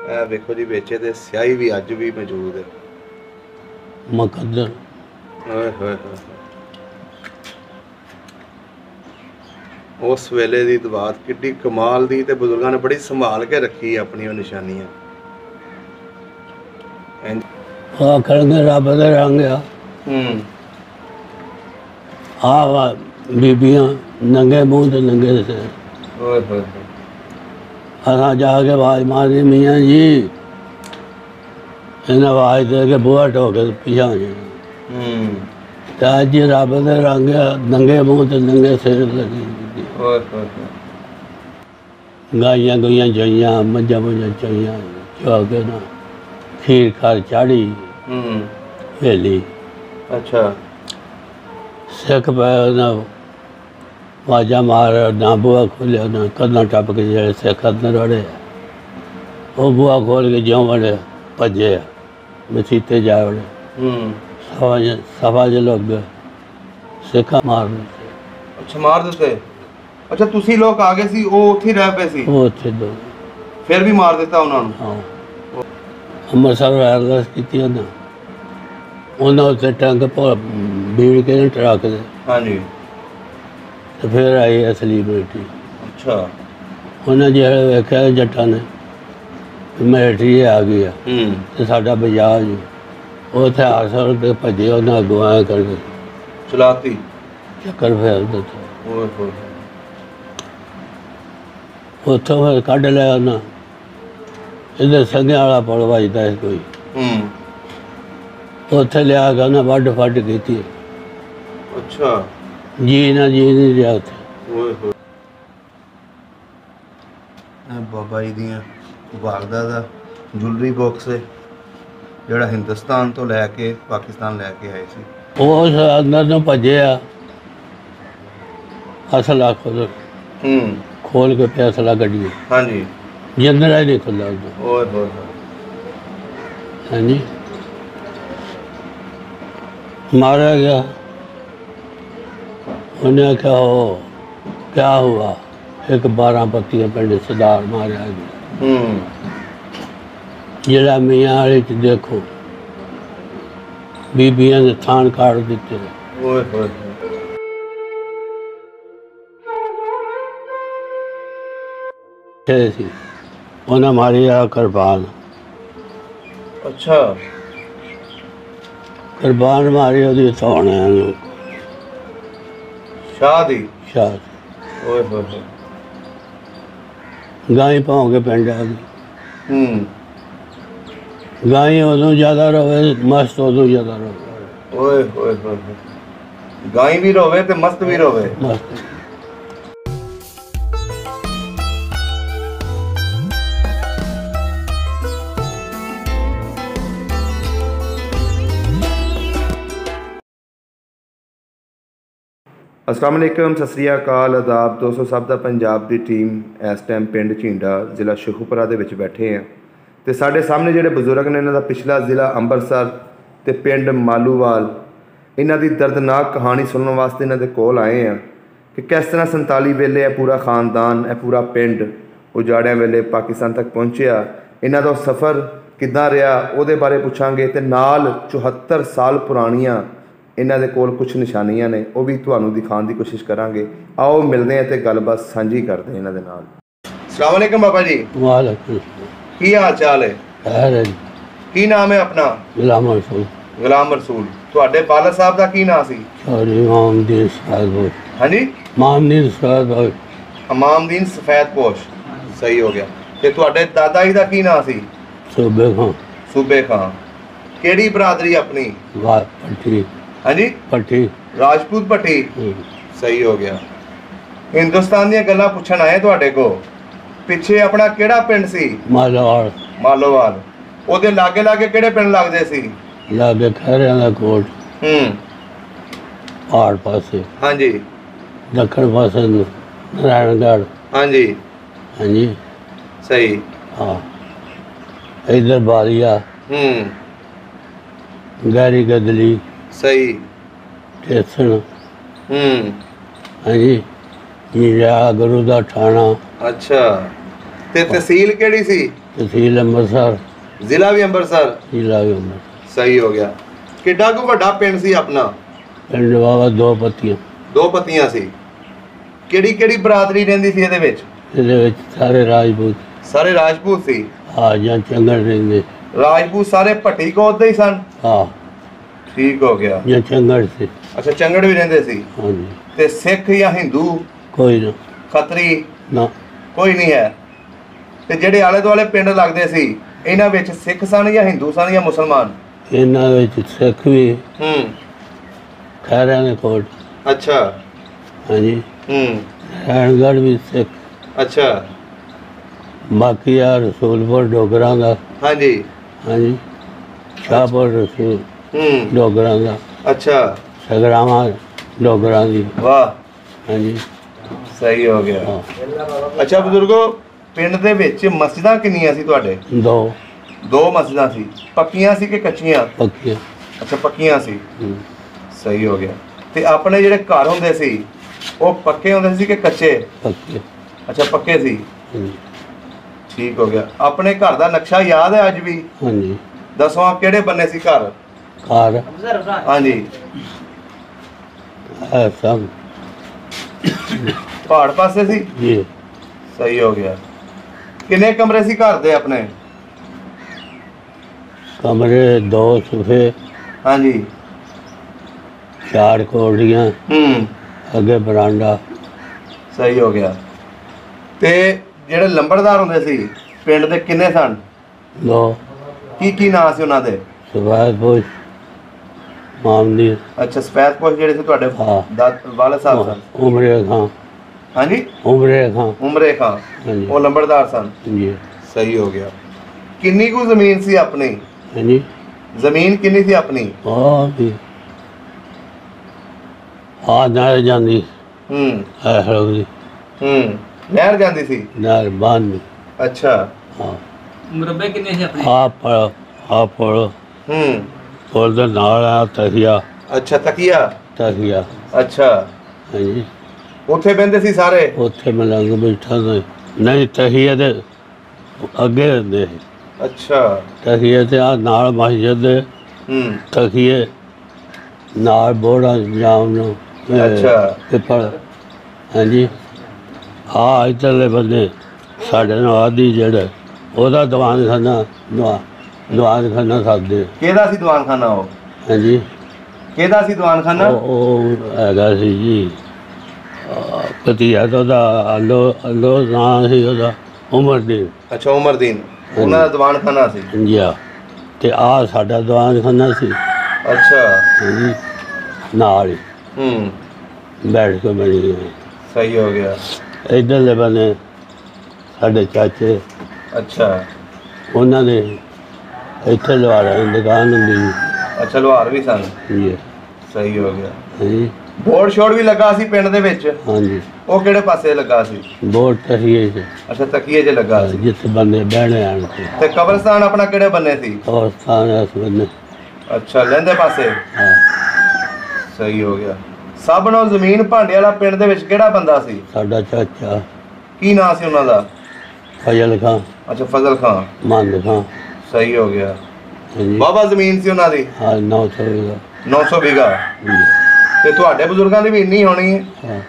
ਇਹ ਵੇਖੋ ਜੀ ਵਿੱਚ ਤੇ ਸਿਆਹੀ ਵੀ ਅੱਜ ਵੀ ਮੌਜੂਦ ਹੈ। ਮੁਕੱਦਰ ਓਏ ਹੋਏ ਹੋਏ ਉਸ ਵੇਲੇ ਦੀ ਦਵਾਤ ਕਿੱਡੀ ਕਮਾਲ ਦੀ ਤੇ ਬਜ਼ੁਰਗਾਂ ਨੇ ਬੜੀ ਸੰਭਾਲ ਕੇ ਰੱਖੀ ਆਪਣੀ ਉਹ ਨਿਸ਼ਾਨੀਆਂ। ਆਖਣਗੇ ਰੱਬ ਦੇ ਰੰਗ ਆ। ਆ ਬੀਬੀਆਂ ਨੰਗੇ ਮੂੰਹ ਤੇ ਨੰਗੇ ਸਿਰ। ਓਏ ਹੋਏ असा जाके आवाज मारनी मियाँ जी, इन्हें आवाज दे के बूहा ठोके पिछा जाना। अज रब दे रंग नंगे मूँह ते नंगे सिर लगी। गाइयां गुइयां चोइयां मझां मुझां चोइयां चो के ना खीर खार चाढ़ी वेली। अच्छा सिख पै वाजा मार ना बूहा खोलिया ना कदम टप के जो सिख अंदर वड़े वो बूहा खोल के ज्यों वड़े भजे मसीते जा वड़े सवा ज लोग सिखा मार दिते। अच्छा मार दिते। अच्छा तुसी लोग आ गए सी वो उत्थे रह पे सी वो उत्थे दो फिर भी मार दिता उन्हां नूं। हां अमृतसर अरदास कीती ना उन्हां उत्ते टंग बीड़ के ट्रक दे। हां जी तो फिर आई असली बेटी। अच्छा उन्हें जो वेख्या जट्टा ने मिलिटरी आ गई है तो साडा बजाज वो हथियार सड़ के भजे उन्हें अगों आए करके चलाती चक्कर फेर दिता। उतों फिर कढ़ लिया उन्हें इधर संघे वाला पुल वजदा है कोई उत्थे लिया के उन्हें वड्ड फड्ड की। अच्छा जी ना जी नहीं रहा उत्थे। बाबा जी दियां वारदा दा ज्वेलरी बॉक्स है जिहड़ा हिंदुस्तान तो लैके पाकिस्तान लैके आए सी। उस अंदर नूं भजे आ असला खोल के पे असला कड्ढिए। हाँ जी जिंदरा ही नहीं खुला उधर। ओए होए हाँ जी मारा गया। उन्हें आख्या हो क्या हुआ एक 12 पत्तियां पिंड सरदार मारिया गया। जिहड़ा मियाँ वाले च देखो बीबियां ने थान काट दिते। ओए होए सी उन्हें मारी आ कुर्बान। अच्छा कुर्बान मारी ओदी थोने शादी शाद ओए होए गाय पाँव के पिंड आ गई। गाय उदों ज्यादा रोवे मस्त उदों ज्यादा रोवे। ओए होए होए गाय भी रोवे ते मस्त भी रोवे। मस्त अस्सलाम वालेकुम सत श्री अकाल आदाब दोस्तों सब दा पंजाब दी टीम इस टाइम पिंड झींडा जिला शेखुपुरा दे विच बैठे हैं ते साडे सामने जिहड़े बजुर्ग ने इन्हां दा पिछला जिला अंबरसर ते पिंड मालूवाल इन्हां दी दर्दनाक कहानी सुनने वास्ते इन्हां दे कोल आए हैं कि किस तरह 47 वेले पूरा खानदान पूरा पिंड उजाड़िया वेले पाकिस्तान तक पहुंचिया। इन्हां दा सफ़र किद्दां रहा उहदे बारे पुछांगे ते नाल 74 साल पुरानियां इन्हां दे कोल कुछ निशानियां ने वो भी तुहानूं दिखाने की कोशिश करांगे। आओ मिलते हैं तो गलबात साझी करते हैं इन्हां दे नाल। अस्सलाम वालेकुम बाबा जी। वालेकुम की हाल चाल है? खैर है। की नाम है अपना? गुलाम रसूल। गुलाम रसूल तुहाडे वालिद साहब दा की नाम सी? चौधरी मामदीन सफैदपोश। हाँ जी मामदीन सफैदपोश। मामदीन सफैदपोश सही हो गया। ते तुहाडे दादा जी दा की नाम सी? सूबे खां। सूबे खां केड़ी बरादरी अपनी? वाह पट्टी। हाँ जी पट्टी राजपूत पट्टी सही हो गया। हिंदुस्तान दी गल्लां पुछण आए तुहाडे को। पिछे अपना केड़ा पिंड सी? मालोवाल। मालोवाल ओदे लागे लागे केड़े पिंड लगदे सी? लागे खैरियां दा कोट पहाड़ पासे। हाँ जी दक्षिण पासे नारायणगढ़। हाँ जी हाँ जी सही। हाँ इधर बारिया गहरी गदली सही। टेसन हाँ जी जीरा गुरु दा ठाणा। अच्छा ते तहसील केड़ी सी? तहसील ਅੰਮ੍ਰਿਤਸਰ, ਜ਼ਿਲ੍ਹਾ ਵੀ ਅੰਮ੍ਰਿਤਸਰ। ਜ਼ਿਲ੍ਹਾ ਵੀ ਅੰਮ੍ਰਿਤਸਰ। ਸਹੀ ਹੋ ਗਿਆ। ਕਿੱਡਾ ਕੁ ਵੱਡਾ ਪਿੰਡ ਸੀ ਆਪਣਾ? ਪਿੰਡ ਵਾਵਾ ਦੋ ਪੱਤੀਆਂ। ਦੋ ਪੱਤੀਆਂ ਸੀ। ਕਿਹੜੀ ਕਿਹੜੀ ਬਰਾਦਰੀ ਰਹਿੰਦੀ ਸੀ ਇਹਦੇ ਵਿੱਚ? ਇਹਦੇ ਵਿੱਚ ਸਾਰੇ ਰਾਜਪੂਤ, ਸਾਰੇ ਰਾਜਪੂਤ ਸੀ। ਹਾਂ, ਜਾਂ ਚੰਗੜ ਰਹਿੰਦੇ। ਰਾਜਪੂਤ ਸਾਰੇ ਭੱਟੀ ਕੋਟ ਦੇ ਹੀ ਸਨ। ਹਾਂ, ਠੀਕ ਹੋ ਗਿਆ। ਜਾਂ ਚੰਗੜ ਸੀ। ਅੱਛਾ, ਚੰਗੜ ਵੀ ਰਹਿੰਦੇ ਸੀ। ਹਾਂਜੀ। ਤੇ ਸਿੱਖ ਜਾਂ ਹਿੰਦੂ, ਕੋਈ ਨਾ, ਖੱਤਰੀ ਨਾ ਕੋਈ ਨਹੀਂ ਹੈ। ਤੇ ਜਿਹੜੇ ਆਲੇ ਦੁਆਲੇ ਪਿੰਡ ਲੱਗਦੇ ਸੀ, ਇਹਨਾਂ ਵਿੱਚ ਸਿੱਖ ਸਨ ਜਾਂ ਹਿੰਦੂ ਸਨ ਜਾਂ ਮੁਸਲਮਾਨ? ਇਹਨਾਂ ਵਿੱਚ ਸਿੱਖ ਵੀ, ਖੈਰਿਆਂ ਦੇ ਕੋਟ। ਅੱਛਾ। ਹਾਂਜੀ। ਰੈਣਗੜ੍ਹ ਵੀ ਸਿੱਖ। ਅੱਛਾ। ਬਾਕੀ ਆ ਰਸੂਲਪੁਰ ਡੋਗਰਾਂ ਦਾ। ਹਾਂਜੀ। ਹਾਂਜੀ। ਸ਼ਾਹਪੁਰ ਰਸੂਲ ਡੋਗਰਾਂ ਦਾ। ਅੱਛਾ। ਸਗਰਾਵਾਂ ਡੋਗਰਾਂ ਦੀ। ਵਾਹ। ਹਾਂਜੀ। ਸਹੀ ਹੋ ਗਿਆ। ਹਾਂ। ਅੱਛਾ ਬਜ਼ੁਰਗੋ, ਪਿੰਡ ਦੇ ਵਿੱਚ ਮਸਜਿਦਾਂ ਕਿੰਨੀਆਂ ਸੀ ਤੁਹਾਡੇ? ਦੋ। ਦੋ ਮਸਜਿਦਾਂ ਸੀ। ਪੱਕੀਆਂ ਸੀ ਕਿ ਕੱਚੀਆਂ? ਪੱਕੀਆਂ। ਅੱਛਾ, ਪੱਕੀਆਂ ਸੀ। ਸਹੀ ਹੋ ਗਿਆ। ਤੇ ਆਪਣੇ ਜਿਹੜੇ ਘਰ ਹੁੰਦੇ ਸੀ, ਉਹ ਪੱਕੇ ਹੁੰਦੇ ਸੀ ਕਿ ਕੱਚੇ? ਪੱਕੇ। ਅੱਛਾ, ਪੱਕੇ ਸੀ। ਹਾਂਜੀ। ਠੀਕ ਹੋ ਗਿਆ। ਆਪਣੇ ਘਰ ਦਾ ਨਕਸ਼ਾ ਯਾਦ ਹੈ ਅੱਜ ਵੀ? ਹਾਂਜੀ। ਦੱਸੋ ਆ ਕਿਹੜੇ ਬੰਨੇ ਸੀ ਘਰ? ਘਰ ਹਾਂਜੀ। ਹੈ ਸਭ ਪਹਾੜ ਪਾਸੇ ਸੀ ਜੀ। ਸਹੀ ਹੋ ਗਿਆ। ਕਿੰਨੇ ਕਮਰੇ ਸੀ ਘਰ ਦੇ ਆਪਣੇ? ਕਮਰੇ ਦੋ ਸੋਫੇ। ਹਾਂਜੀ। ਚਾਰ ਕੋਠੜੀਆਂ। ਅੱਗੇ ਬਰਾਂਡਾ। ਸਹੀ ਹੋ ਗਿਆ। ਤੇ ਜਿਹੜੇ ਲੰਬੜਦਾਰ ਹੁੰਦੇ ਸੀ ਪਿੰਡ ਦੇ ਕਿੰਨੇ ਸਨ? ਦੋ। ਕੀ ਨਾਂ ਸੀ ਉਹਨਾਂ ਦੇ? ਸਫੈਦਪੋਸ਼, ਮਾਮਦੀ। ਅੱਛਾ, ਸਫੈਦਪੋਸ਼ ਜਿਹੜੇ ਸੀ ਤੁਹਾਡੇ ਵਾਲਦ ਸਾਹਿਬ ਸਨ? ਉਮਰੇ ਖਾਂ। ਹਾਂਜੀ। ਉਮਰੇ ਖਾਂ। ਉਮਰੇ ਖਾਂ। ਹਾਂਜੀ। ਉਹ ਲੰਬੜਦਾਰ ਸਨ। ਜੀ। ਸਹੀ ਹੋ ਗਿਆ। ਕਿੰਨੀ ਕੁ ਜ਼ਮੀਨ ਸੀ ਆਪਣੀ? ਹਾਂਜੀ। ਜ਼ਮੀਨ ਕਿੰਨੀ ਸੀ ਆਪਣੀ? ਵੀ ਆ ਨਾਲ ਜਾਂਦੀ। ਹੈ ਰੋਦੀ। ਨਹਿਰ ਜਾਂਦੀ ਸੀ? ਨਾਲ ਬੰਦ। ਅੱਛਾ। ਹਾਂ। ਮੁਰੱਬੇ ਕਿੰਨੇ ਸੀ ਆਪਣੇ? ਆ ਪੜੋ। ਪੁਲ ਦੇ ਨਾਲ ਆ ਤਹੀਆ। ਅੱਛਾ, ਤਕੀਆ। ਤਹੀਆ। ਅੱਛਾ। ਹਾਂਜੀ। ਉੱਥੇ ਬਹਿੰਦੇ ਸੀ ਸਾਰੇ? ਉੱਥੇ ਮੈਂ ਲੰਗ ਬੈਠਾ ਨਹੀਂ, ਤਹੀਆ ਦੇ ਅੱਗੇ ਰਹਿੰਦੇ ਸੀ। ਅੱਛਾ। ਤਹੀਏ ਤੇ ਆ ਨਾਲ ਮਸਜਿਦ ਦੇ ਤਕੀਏ ਨਾਲ ਬੋੜਾ ਜਾਮ ਨੂੰ। ਅੱਛਾ। ਪਿੱਪਲ। ਹਾਂਜੀ। ਆ ਇੱਧਰਲੇ ਬੰਦੇ ਸਾਡੇ ਨਾਲ ਆਦੀ ਜਿਹੜਾ ਉਹਦਾ ਦੀਵਾਨਖਾਨਾ ਸਕਦੇ। ਕਿਹਦਾ ਸੀ ਦੀਵਾਨਖਾਨਾ ਉਹ? ਹਾਂਜੀ। ਕਿਹਦਾ ਸੀ ਦੀਵਾਨਖਾਨਾ? ਉਹ ਹੈਗਾ ਸੀ ਜੀ ਭਤੀਆ ਤਾਂ ਉਹਦਾ ਅੱਲੋ ਨਾਂ ਸੀ ਉਹਦਾ, ਉਮਰਦੀਨ। ਅੱਛਾ, ਉਮਰਦੀਨ। ਉਹਨਾਂ ਦਾ ਦੀਵਾਨਖਾਨਾ ਸੀ? ਹਾਂਜੀ। ਤੇ ਆ ਸਾਡਾ ਦੀਵਾਨਖਾਨਾ ਸੀ। ਅੱਛਾ। ਹਾਂਜੀ। ਨਾਲ ਹੀ ਬੈਠ ਕੇ ਬਣੀ ਗਈ। ਸਹੀ ਹੋ ਗਿਆ। ਇੱਧਰਲੇ ਬੰਨੇ ਸਾਡੇ ਚਾਚੇ। ਅੱਛਾ। ਉਹਨਾਂ ਨੇ ਇੱਥੇ ਲੁਹਾਰਾਂ ਦੀ ਦੁਕਾਨ ਹੁੰਦੀ ਸੀ। ਅੱਛਾ, ਲੁਹਾਰ ਵੀ ਸਨ? ਜੀ। ਸਹੀ ਹੋ ਗਿਆ। ਹਾਂਜੀ। ਬੋਰਡ ਸ਼ੋਰਡ ਵੀ ਲੱਗਾ ਸੀ ਪਿੰਡ ਦੇ ਵਿੱਚ? ਹਾਂਜੀ। ਉਹ ਕਿਹੜੇ ਪਾਸੇ ਲੱਗਾ ਸੀ? ਬੋਰਡ ਤਹੀਏ 'ਚ। ਅੱਛਾ, ਤਕੀਏ 'ਚ ਲੱਗਾ ਸੀ। ਜਿੱਥੇ ਬੰਦੇ ਬਹਿਣੇ ਆਣ ਕੇ। ਤੇ ਕਬਰਸਤਾਨ ਆਪਣਾ ਕਿਹੜੇ ਬੰਨੇ ਸੀ? ਕਬਰਸਤਾਨ ਇਸ ਬੰਨੇ। ਅੱਛਾ, ਲਹਿੰਦੇ ਪਾਸੇ। ਹਾਂ। ਸਹੀ ਹੋ ਗਿਆ। ਸਭ ਨਾਲੋਂ ਜ਼ਮੀਨ ਭਾਂਡੇ ਵਾਲਾ ਪਿੰਡ ਦੇ ਵਿੱਚ ਕਿਹੜਾ ਬੰਦਾ ਸੀ? ਸਾਡਾ ਚਾਚਾ। ਕੀ ਨਾਂ ਸੀ ਉਹਨਾਂ ਦਾ? ਫਜ਼ਲ ਖਾਂ। ਅੱਛਾ, ਫਜ਼ਲ ਖਾਂ। ਮੰਦ ਖਾਂ। ਸਹੀ ਹੋ ਗਿਆ। ਹਾਂਜੀ। ਬਾਬਾ ਜ਼ਮੀਨ ਸੀ ਉਹਨਾਂ ਦੀ? ਹਾਂ, 900 ਵੀਘਾ। 900 ਵੀਘਾ। ਤੇ ਤੁਹਾਡੇ ਬਜ਼ੁਰਗਾਂ ਦੀ ਵੀ ਇੰਨੀ ਹੋਣੀ ਹੈ? ਹਾਂ।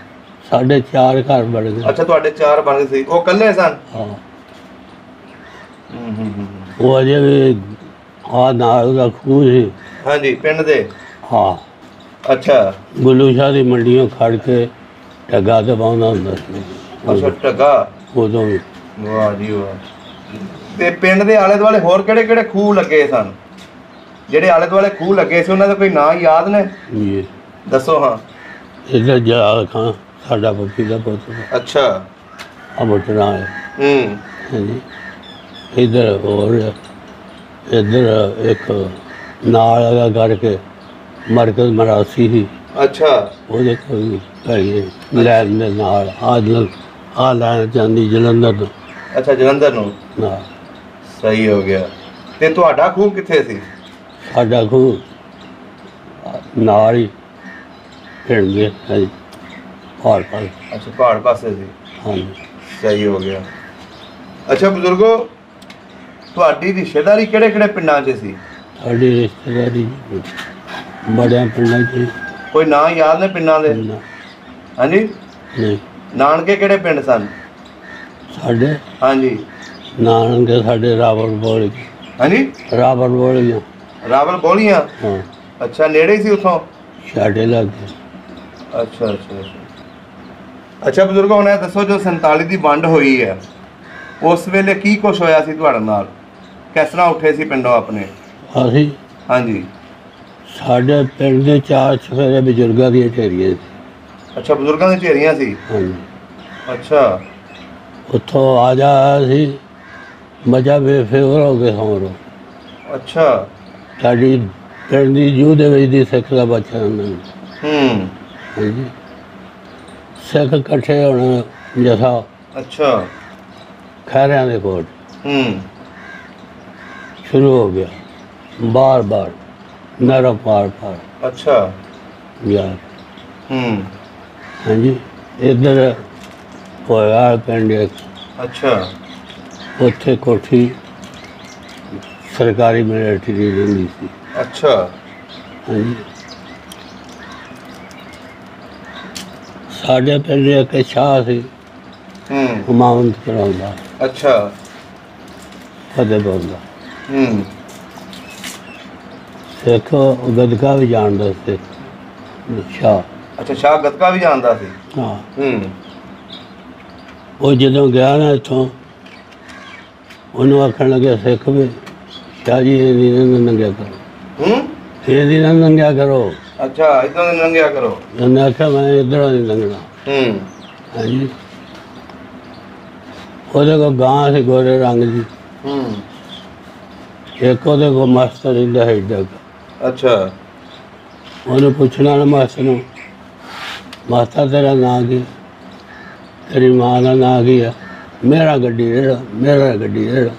ਸਾਡੇ 4 ਘਰ ਬਣ ਗਏ। ਅੱਛਾ, ਤੁਹਾਡੇ 4 ਬਣ ਗਏ ਸੀ। ਉਹ ਇਕੱਲੇ ਸਨ? ਹਾਂ। ਉਹ ਅਜੇ ਵੀ ਆ ਨਾਲ ਉਹਦਾ ਖੂਹ ਸੀ। ਹਾਂਜੀ, ਪਿੰਡ ਦੇ? ਹਾਂ। ਅੱਛਾ। ਗੁੱਲੂ ਸ਼ਾਹ ਦੀ ਮੰਡੀੋਂ ਖੜ ਕੇ ਢੱਗਾ ਦਬਾਉਂਦਾ ਹੁੰਦਾ ਸੀ। ਅੱਛਾ, ਢੱਗਾ। ਉਦੋਂ ਵੀ। ਵਾਹ ਜੀ ਵਾਹ। ਤੇ ਪਿੰਡ ਦੇ ਆਲੇ ਦੁਆਲੇ ਹੋਰ ਕਿਹੜੇ ਕਿਹੜੇ ਖੂਹ ਲੱਗੇ ਸਨ? ਜਿਹੜੇ ਆਲੇ ਦੁਆਲੇ ਖੂਹ ਲੱਗੇ ਸੀ ਉਹਨਾਂ ਦਾ ਕੋਈ ਨਾਂ ਯਾਦ ਨੇ? ਜੀ। ਦੱਸੋ। ਹਾਂ। ਇੱਧਰ ਜਲਾਲ ਖਾਂ ਸਾਡਾ ਪੱਪੀ ਦਾ ਪੁੱਤ। ਅੱਛਾ। ਆ ਮੁੱਟਣਾ ਹੈ। ਹਾਂਜੀ। ਇੱਧਰ ਹੋਰ ਇੱਧਰ ਇੱਕ ਨਾਲ ਹੈਗਾ ਕਰਕੇ ਮਰਕਜ਼ ਮਰਾਸੀ ਸੀ। ਅੱਛਾ। ਉਹਦੇ ਕੋਲ ਹੈਗੇ ਲੈਣ ਦੇ ਨਾਲ ਆ ਲੈਣ ਜਾਂਦੀ ਜਲੰਧਰ ਤੋਂ। ਅੱਛਾ, ਜਲੰਧਰ ਨੂੰ। ਨਾਲ। ਸਹੀ ਹੋ ਗਿਆ। ਤੇ ਤੁਹਾਡਾ ਖੂਹ ਕਿੱਥੇ ਸੀ? ਸਾਡਾ ਖੂਹ ਨਾਲ ਹੀ ਖੇਡਦੇ। ਹਾਂਜੀ। ਪਹਾੜ ਪਾਸੇ। ਅੱਛਾ, ਪਹਾੜ ਪਾਸੇ ਸੀ। ਹਾਂਜੀ। ਸਹੀ ਹੋ ਗਿਆ। ਅੱਛਾ ਬਜ਼ੁਰਗੋ, ਤੁਹਾਡੀ ਰਿਸ਼ਤੇਦਾਰੀ ਕਿਹੜੇ ਕਿਹੜੇ ਪਿੰਡਾਂ 'ਚ ਸੀ? ਸਾਡੀ ਰਿਸ਼ਤੇਦਾਰੀ ਬੜਿਆਂ ਪਿੰਡਾਂ 'ਚ ਕੋਈ ਨਾਂ ਯਾਦ ਨੇ ਪਿੰਡਾਂ ਦੇ? ਨਾ, ਹਾਂਜੀ, ਨਹੀਂ। ਨਾਨਕੇ ਕਿਹੜੇ ਪਿੰਡ ਸਨ? ਸਾਡੇ ਹਾਂਜੀ ਨਾਨਕੇ ਸਾਡੇ ਰਾਵਲ ਬੋਲ ਹਾਂਜੀ, ਰਾਵਲ ਬੋਲੀਆਂ। ਰਾਵਲ ਬੋਲੀਆਂ। ਹਾਂ, ਅੱਛਾ, ਨੇੜੇ ਹੀ ਸੀ ਉੱਥੋਂ? ਸਾਡੇ ਲਾਗੇ। ਅੱਛਾ ਅੱਛਾ ਅੱਛਾ। ਅੱਛਾ ਬਜ਼ੁਰਗੋ, ਹੁਣ ਇਹ ਦੱਸੋ, ਜੋ 47 ਦੀ ਵੰਡ ਹੋਈ ਹੈ ਉਸ ਵੇਲੇ ਕੀ ਕੁਛ ਹੋਇਆ ਸੀ ਤੁਹਾਡੇ ਨਾਲ? ਕਿਸ ਤਰ੍ਹਾਂ ਉੱਠੇ ਸੀ ਪਿੰਡੋਂ ਆਪਣੇ? ਅਸੀਂ ਹਾਂਜੀ। ਸਾਡੇ ਪਿੰਡ ਦੇ 4 ਚੁਫੇਰੇ ਬਜ਼ੁਰਗਾਂ ਦੀਆਂ ਢੇਰੀਆਂ ਸੀ। ਅੱਛਾ, ਬਜ਼ੁਰਗਾਂ ਦੀਆਂ ਢੇਰੀਆਂ ਸੀ। ਹਾਂਜੀ, ਅੱਛਾ ਉੱਥੋਂ ਆ ਜਾ ਸੀ ਮਜ਼ਾ ਬੇਫਿਕਰ ਹੋ ਕੇ ਸੌਂ। ਅੱਛਾ। ਸਾਡੀ ਪਿੰਡ ਦੀ ਜੂਹ ਦੇ ਵਿੱਚ ਦੀ ਸਿੱਖ ਦਾ ਬੱਚਾ ਹੁੰਦਾ ਸੀ। ਹਾਂਜੀ, ਸਿੱਖ ਇਕੱਠੇ ਹੋਣਾ ਜਥਾ ਅੱਛਾ। ਖੈਰਿਆਂ ਦੇ ਕੋਲ ਸ਼ੁਰੂ ਹੋ ਗਿਆ, ਬਾਰ ਬਾਰ ਨਹਿਰਾਂ ਪਾਰ ਪਾਰ। ਅੱਛਾ। ਯਾਰ ਹਾਂਜੀ, ਇੱਧਰ ਹੋਇਆ ਪਿੰਡ ਇੱਕ। ਅੱਛਾ। ਉੱਥੇ ਕੋਠੀ ਸਰਕਾਰੀ ਮਿਲਟਰੀ ਦੀ ਰਹਿੰਦੀ ਸੀ। ਅੱਛਾ। ਹਾਂਜੀ, ਸਾਡੇ ਪਿੰਡ ਇੱਕ ਸ਼ਾਹ ਸੀ, ਹੁਮਾਉਂਦ ਕਰਾਉਂਦਾ। ਅੱਛਾ। ਫਤਿਹ ਬੋਲਦਾ। ਸਿੱਖ ਗਦਕਾ ਵੀ ਜਾਣਦਾ ਸੀ ਸ਼ਾਹ। ਅੱਛਾ, ਸ਼ਾਹ ਗਤਕਾ ਵੀ ਜਾਣਦਾ ਸੀ। ਹਾਂ। ਉਹ ਜਦੋਂ ਗਿਆ ਨਾ ਇੱਥੋਂ, ਉਹਨੂੰ ਆਖਣ ਲੱਗਿਆ ਸਿੱਖ ਵੀ ਸ਼ਾਹ ਜੀ ਇਹਦੀ ਨਾ ਨੰਗਿਆ ਕਰੋ, ਇਹਦੀ ਨਾ ਨੰਗਿਆ ਕਰੋ। ਅੱਛਾ, ਇੱਦਾਂ ਦੇ ਲੰਘਿਆ ਕਰੋ। ਉਹਨੇ ਆਖਿਆ ਮੈਂ ਇੱਧਰੋਂ ਨਹੀਂ ਲੰਘਣਾ। ਹਾਂਜੀ, ਉਹਦੇ ਕੋਲ ਗਾਂ ਸੀ ਗੋਰੇ ਰੰਗ ਦੀ। ਇੱਕ ਉਹਦੇ ਕੋਲ ਮਾਸਟਰ ਰਹਿੰਦਾ ਹੈ ਏਡਾ। ਅੱਛਾ। ਉਹਨੂੰ ਪੁੱਛਣਾ ਨਾ ਮਾਸਟਰ ਨੂੰ, ਮਾਸਟਰ ਤੇਰਾ ਨਾਂ ਕੀ, ਤੇਰੀ ਮਾਂ ਦਾ ਨਾਂ ਕੀ ਆ? ਮੇਰਾ ਗੱਡੀ ਰੇੜਾ, ਮੇਰਾ ਗੱਡੀ ਰੇੜਾ,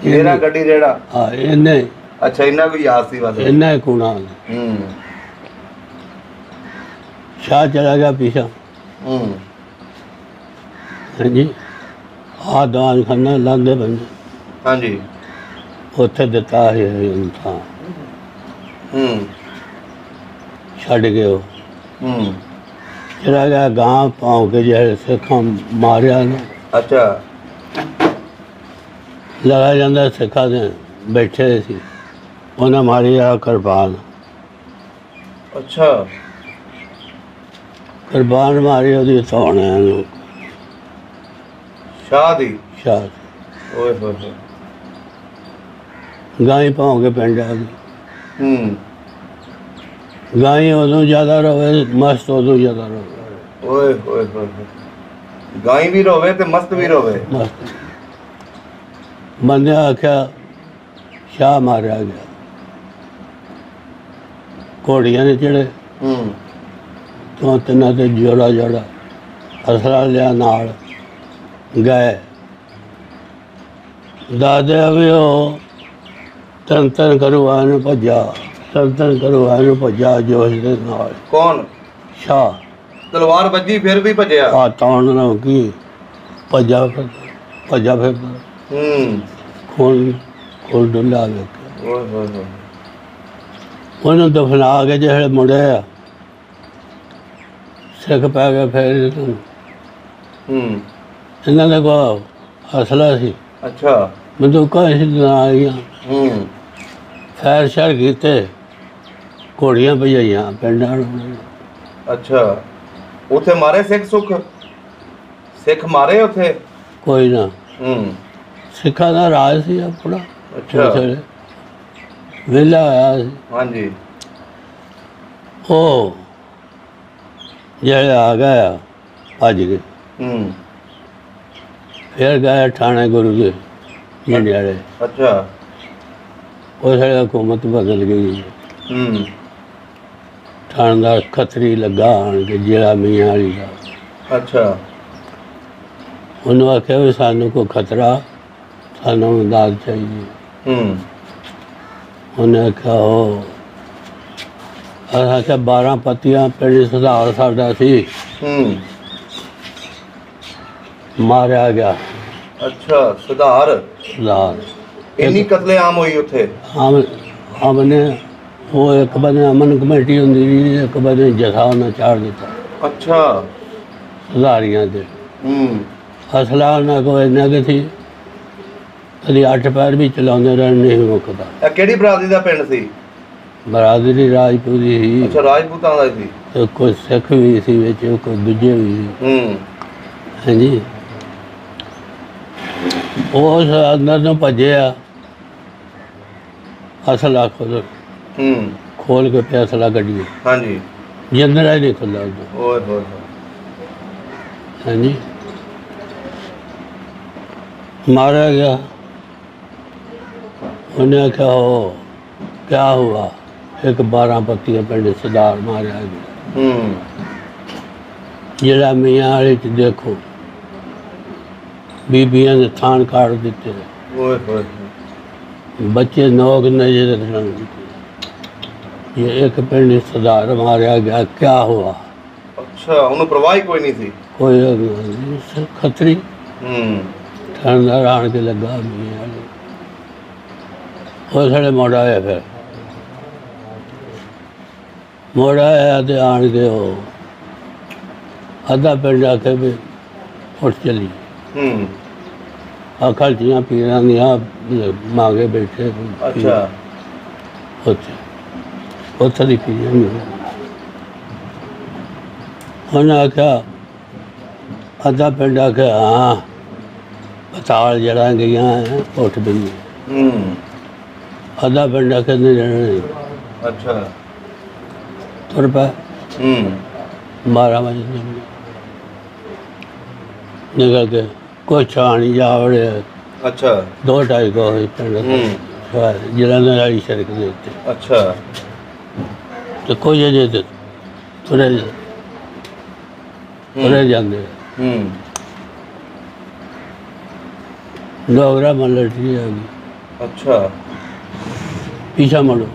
ਮੇਰਾ ਗੱਡੀ ਰੇੜਾ। ਹਾਂ, ਇਹਨੇ। ਅੱਛਾ, ਇੰਨਾ ਕੋਈ ਯਾਦ ਸੀ ਬਸ? ਇੰਨਾ ਹੀ ਕੂਣਾ। ਸ਼ਾਹ ਚਲਾ ਗਿਆ ਪਿੱਛਾ। ਹਾਂਜੀ, ਆਹ ਦਾਨ ਖਾਨਾ ਲਾਂਦੇ ਬੰਦੇ। ਹਾਂਜੀ। ਉੱਥੇ ਦਿੱਤਾ ਸੀ ਥਾਂ। ਛੱਡ ਕੇ ਉਹ ਚਲਾ ਗਿਆ ਗਾਂ ਪਾਉ ਕੇ, ਜਿਹੜੇ ਸਿੱਖਾਂ ਮਾਰਿਆ ਨਾ। ਅੱਛਾ। ਲਗਾ ਜਾਂਦਾ ਸਿੱਖਾਂ ਦੇ ਬੈਠੇ ਸੀ, ਉਹਨਾਂ ਮਾਰੀ ਆ ਕਿਰਪਾਨ। ਅੱਛਾ। ਕਿਰਪਾਨ ਮਾਰੀ ਉਹਦੀ ਧੌਣਿਆਂ ਨੂੰ, ਸ਼ਾਹ ਦੀ। ਸ਼ਾਹ ਓਏ ਹੋਏ ਹੋਏ। ਗਾਂ ਹੀ ਪਾਉ ਕੇ ਪਿੰਡ ਆ ਗਈ। ਗਾਂ ਹੀ ਉਦੋਂ ਜ਼ਿਆਦਾ ਰੋਵੇ, ਮਸਤ ਉਦੋਂ ਜ਼ਿਆਦਾ ਰੋਵੇ। ਓਏ ਹੋਏ ਹੋਏ। ਗਾਈ ਵੀ ਰੋਵੇ ਤੇ ਮਸਤ ਵੀ ਰੋਵੇ। ਮਸਤ। ਬੰਦੇ ਆਖਿਆ ਸ਼ਾਹ ਮਾਰਿਆ ਗਿਆ। ਘੋੜੀਆਂ ਨੇ ਚੜੇ ਤੋਂ ਤਿੰਨਾਂ ਤੇ ਜੋੜਾ ਜੋੜਾ ਅਸਰਾ ਲਿਆ ਨਾਲ ਗਏ। ਦਾਦੇ ਵੀ ਉਹ ਤਨ ਤਨ ਕਰਵਾ ਨੂੰ ਭੱਜਾ, ਤਨ ਤਨ ਕਰਵਾ ਨੂੰ ਭੱਜਾ ਜੋਸ਼ ਦੇ ਨਾਲ। ਕੌਣ? ਸ਼ਾਹ। ਤਲਵਾਰ ਵੱਜੀ ਫਿਰ ਵੀ ਭੱਜਿਆ? ਆ ਤੌਣ ਨਾ ਕੀ ਭੱਜਾ ਫਿਰ, ਭੱਜਾ ਫਿਰ। ਖੂਨ ਖੂਨ ਡੁੱਲਾ ਵੇਖਿਆ। ਓਏ ਹੋਏ ਹੋਏ। ਉਹਨੂੰ ਦਫਨਾ ਕੇ ਜਿਹੜੇ ਮੁੰਡੇ ਆ ਸਿੱਖ ਪੈ ਗਏ। ਫਿਰ ਇਹਨਾਂ ਦੇ ਕੋਲ ਹਸਲਾ ਸੀ। ਅੱਛਾ। ਬੰਦੂਕਾਂ ਸੀ ਆਈਆਂ। ਫੈਰ ਸ਼ਰ ਕੀਤੇ, ਘੋੜੀਆਂ ਭਜਾਈਆਂ ਪਿੰਡਾਂ ਨੂੰ। ਅੱਛਾ, ਉੱਥੇ ਮਾਰੇ ਸਿੱਖ ਸੁੱਖ? ਸਿੱਖ ਮਾਰੇ ਉੱਥੇ? ਕੋਈ ਨਾ, ਸਿੱਖਾਂ ਦਾ ਰਾਜ ਸੀ ਆਪਣਾ। ਅੱਛਾ। ਵਿਹਲਾ ਹੋਇਆ ਸੀ। ਹਾਂਜੀ। ਉਹ ਜਿਹੜੇ ਆ ਗਏ ਭੱਜ ਗਏ। ਫਿਰ ਗਏ ਥਾਣੇ ਗੁਰੂ ਦੇ ਜੰਡਿਆਲੇ। ਅੱਛਾ। ਉਹ ਸਾਡੀ ਹਕੂਮਤ ਬਦਲ ਗਈ। ਥਾਣੇਦਾਰ ਖੱਤਰੀ ਲੱਗਾ ਆਣ ਕੇ ਜਿਹੜਾ ਮੀਆਂ ਵਾਲੀ ਦਾ। ਅੱਛਾ। ਉਹਨੂੰ ਆਖਿਆ ਵੀ ਸਾਨੂੰ ਕੋਈ ਖਤਰਾ, ਸਾਨੂੰ ਇਮਦਾਦ ਚਾਹੀਦੀ। ਉਹਨੇ ਆਖਿਆ ਉਹ ਆਖਿਆ 12 ਪੱਤੀਆਂ ਪਿੰਡ ਸੁਧਾਰ ਸਾਡਾ ਸੀ, ਮਾਰਿਆ ਗਿਆ। ਅੱਛਾ, ਸੁਧਾਰ। ਸੁਧਾਰ ਇੰਨੀ ਕਤਲੇਆਮ ਹੋਈ ਉੱਥੇ? हमने वो एक बने अमन कमेटी होंगी जी, एक बने जथा उन्हें चाड़ दिता। ਅੱਛਾ। सुधारियां से ਹੂੰ। असला उन्हें को इन्ना कि थी कभी 8 पैर भी चलाने रहने नहीं मुकता। ਇਹ ਕਿਹੜੀ ਬਰਾਦਰੀ ਦਾ ਪਿੰਡ ਸੀ? बरादरी राजपूती ही, ਅੱਛਾ, ਰਾਜਪੂਤਾਂ ਦਾ ਸੀ। तो कोई सिख भी सी विच, कोई दूजे भी सी। ਹੂੰ। हाँ जी, उस अंदर ਨੂੰ ਭੱਜਿਆ असला खोल के पे असला कढ़िए। हाँ जी। जिंदरा ही नहीं खुला उधर। ओए होए। हाँ जी, मारा गया। उन्हें आख्या हो क्या हुआ? एक 12 पत्तियां पिंड सरदार मारा गया। जिला मियाँ वाले च देखो बीबियां ने थान काट दिते। ओए होए। बच्चे नौक नजर रखना। ये एक पिंड सरदार मारा गया, क्या हुआ? अच्छा, उन्हें परवाह कोई नहीं थी? कोई खतरी थानेदार आन के लगा मियाँ वो साढ़े मोड़ा आया। फिर मोड़ा आया तो आन के वो अद्धा पिंड आके भी उठ चली। खर्चियाँ पीना मांगे बैठे। अच्छा। उत्थे दी पी उन्हें आख्या अद्धा पिंड आख्या हाँ पताल जड़ा गई उठ पई। अद्धा पिंड आख्या नहीं रहना। अच्छा। तुर पा 12 बजे निकल के कोई छानी जा वड़े। अच्छा। 2-2.5 को पिंड जलंधर वाली सड़क के उत्ते। अच्छा। तो कोई अजे तो तुरे जाते। डोगरा मलटी आ गई। अच्छा। पीछा मोड़ो,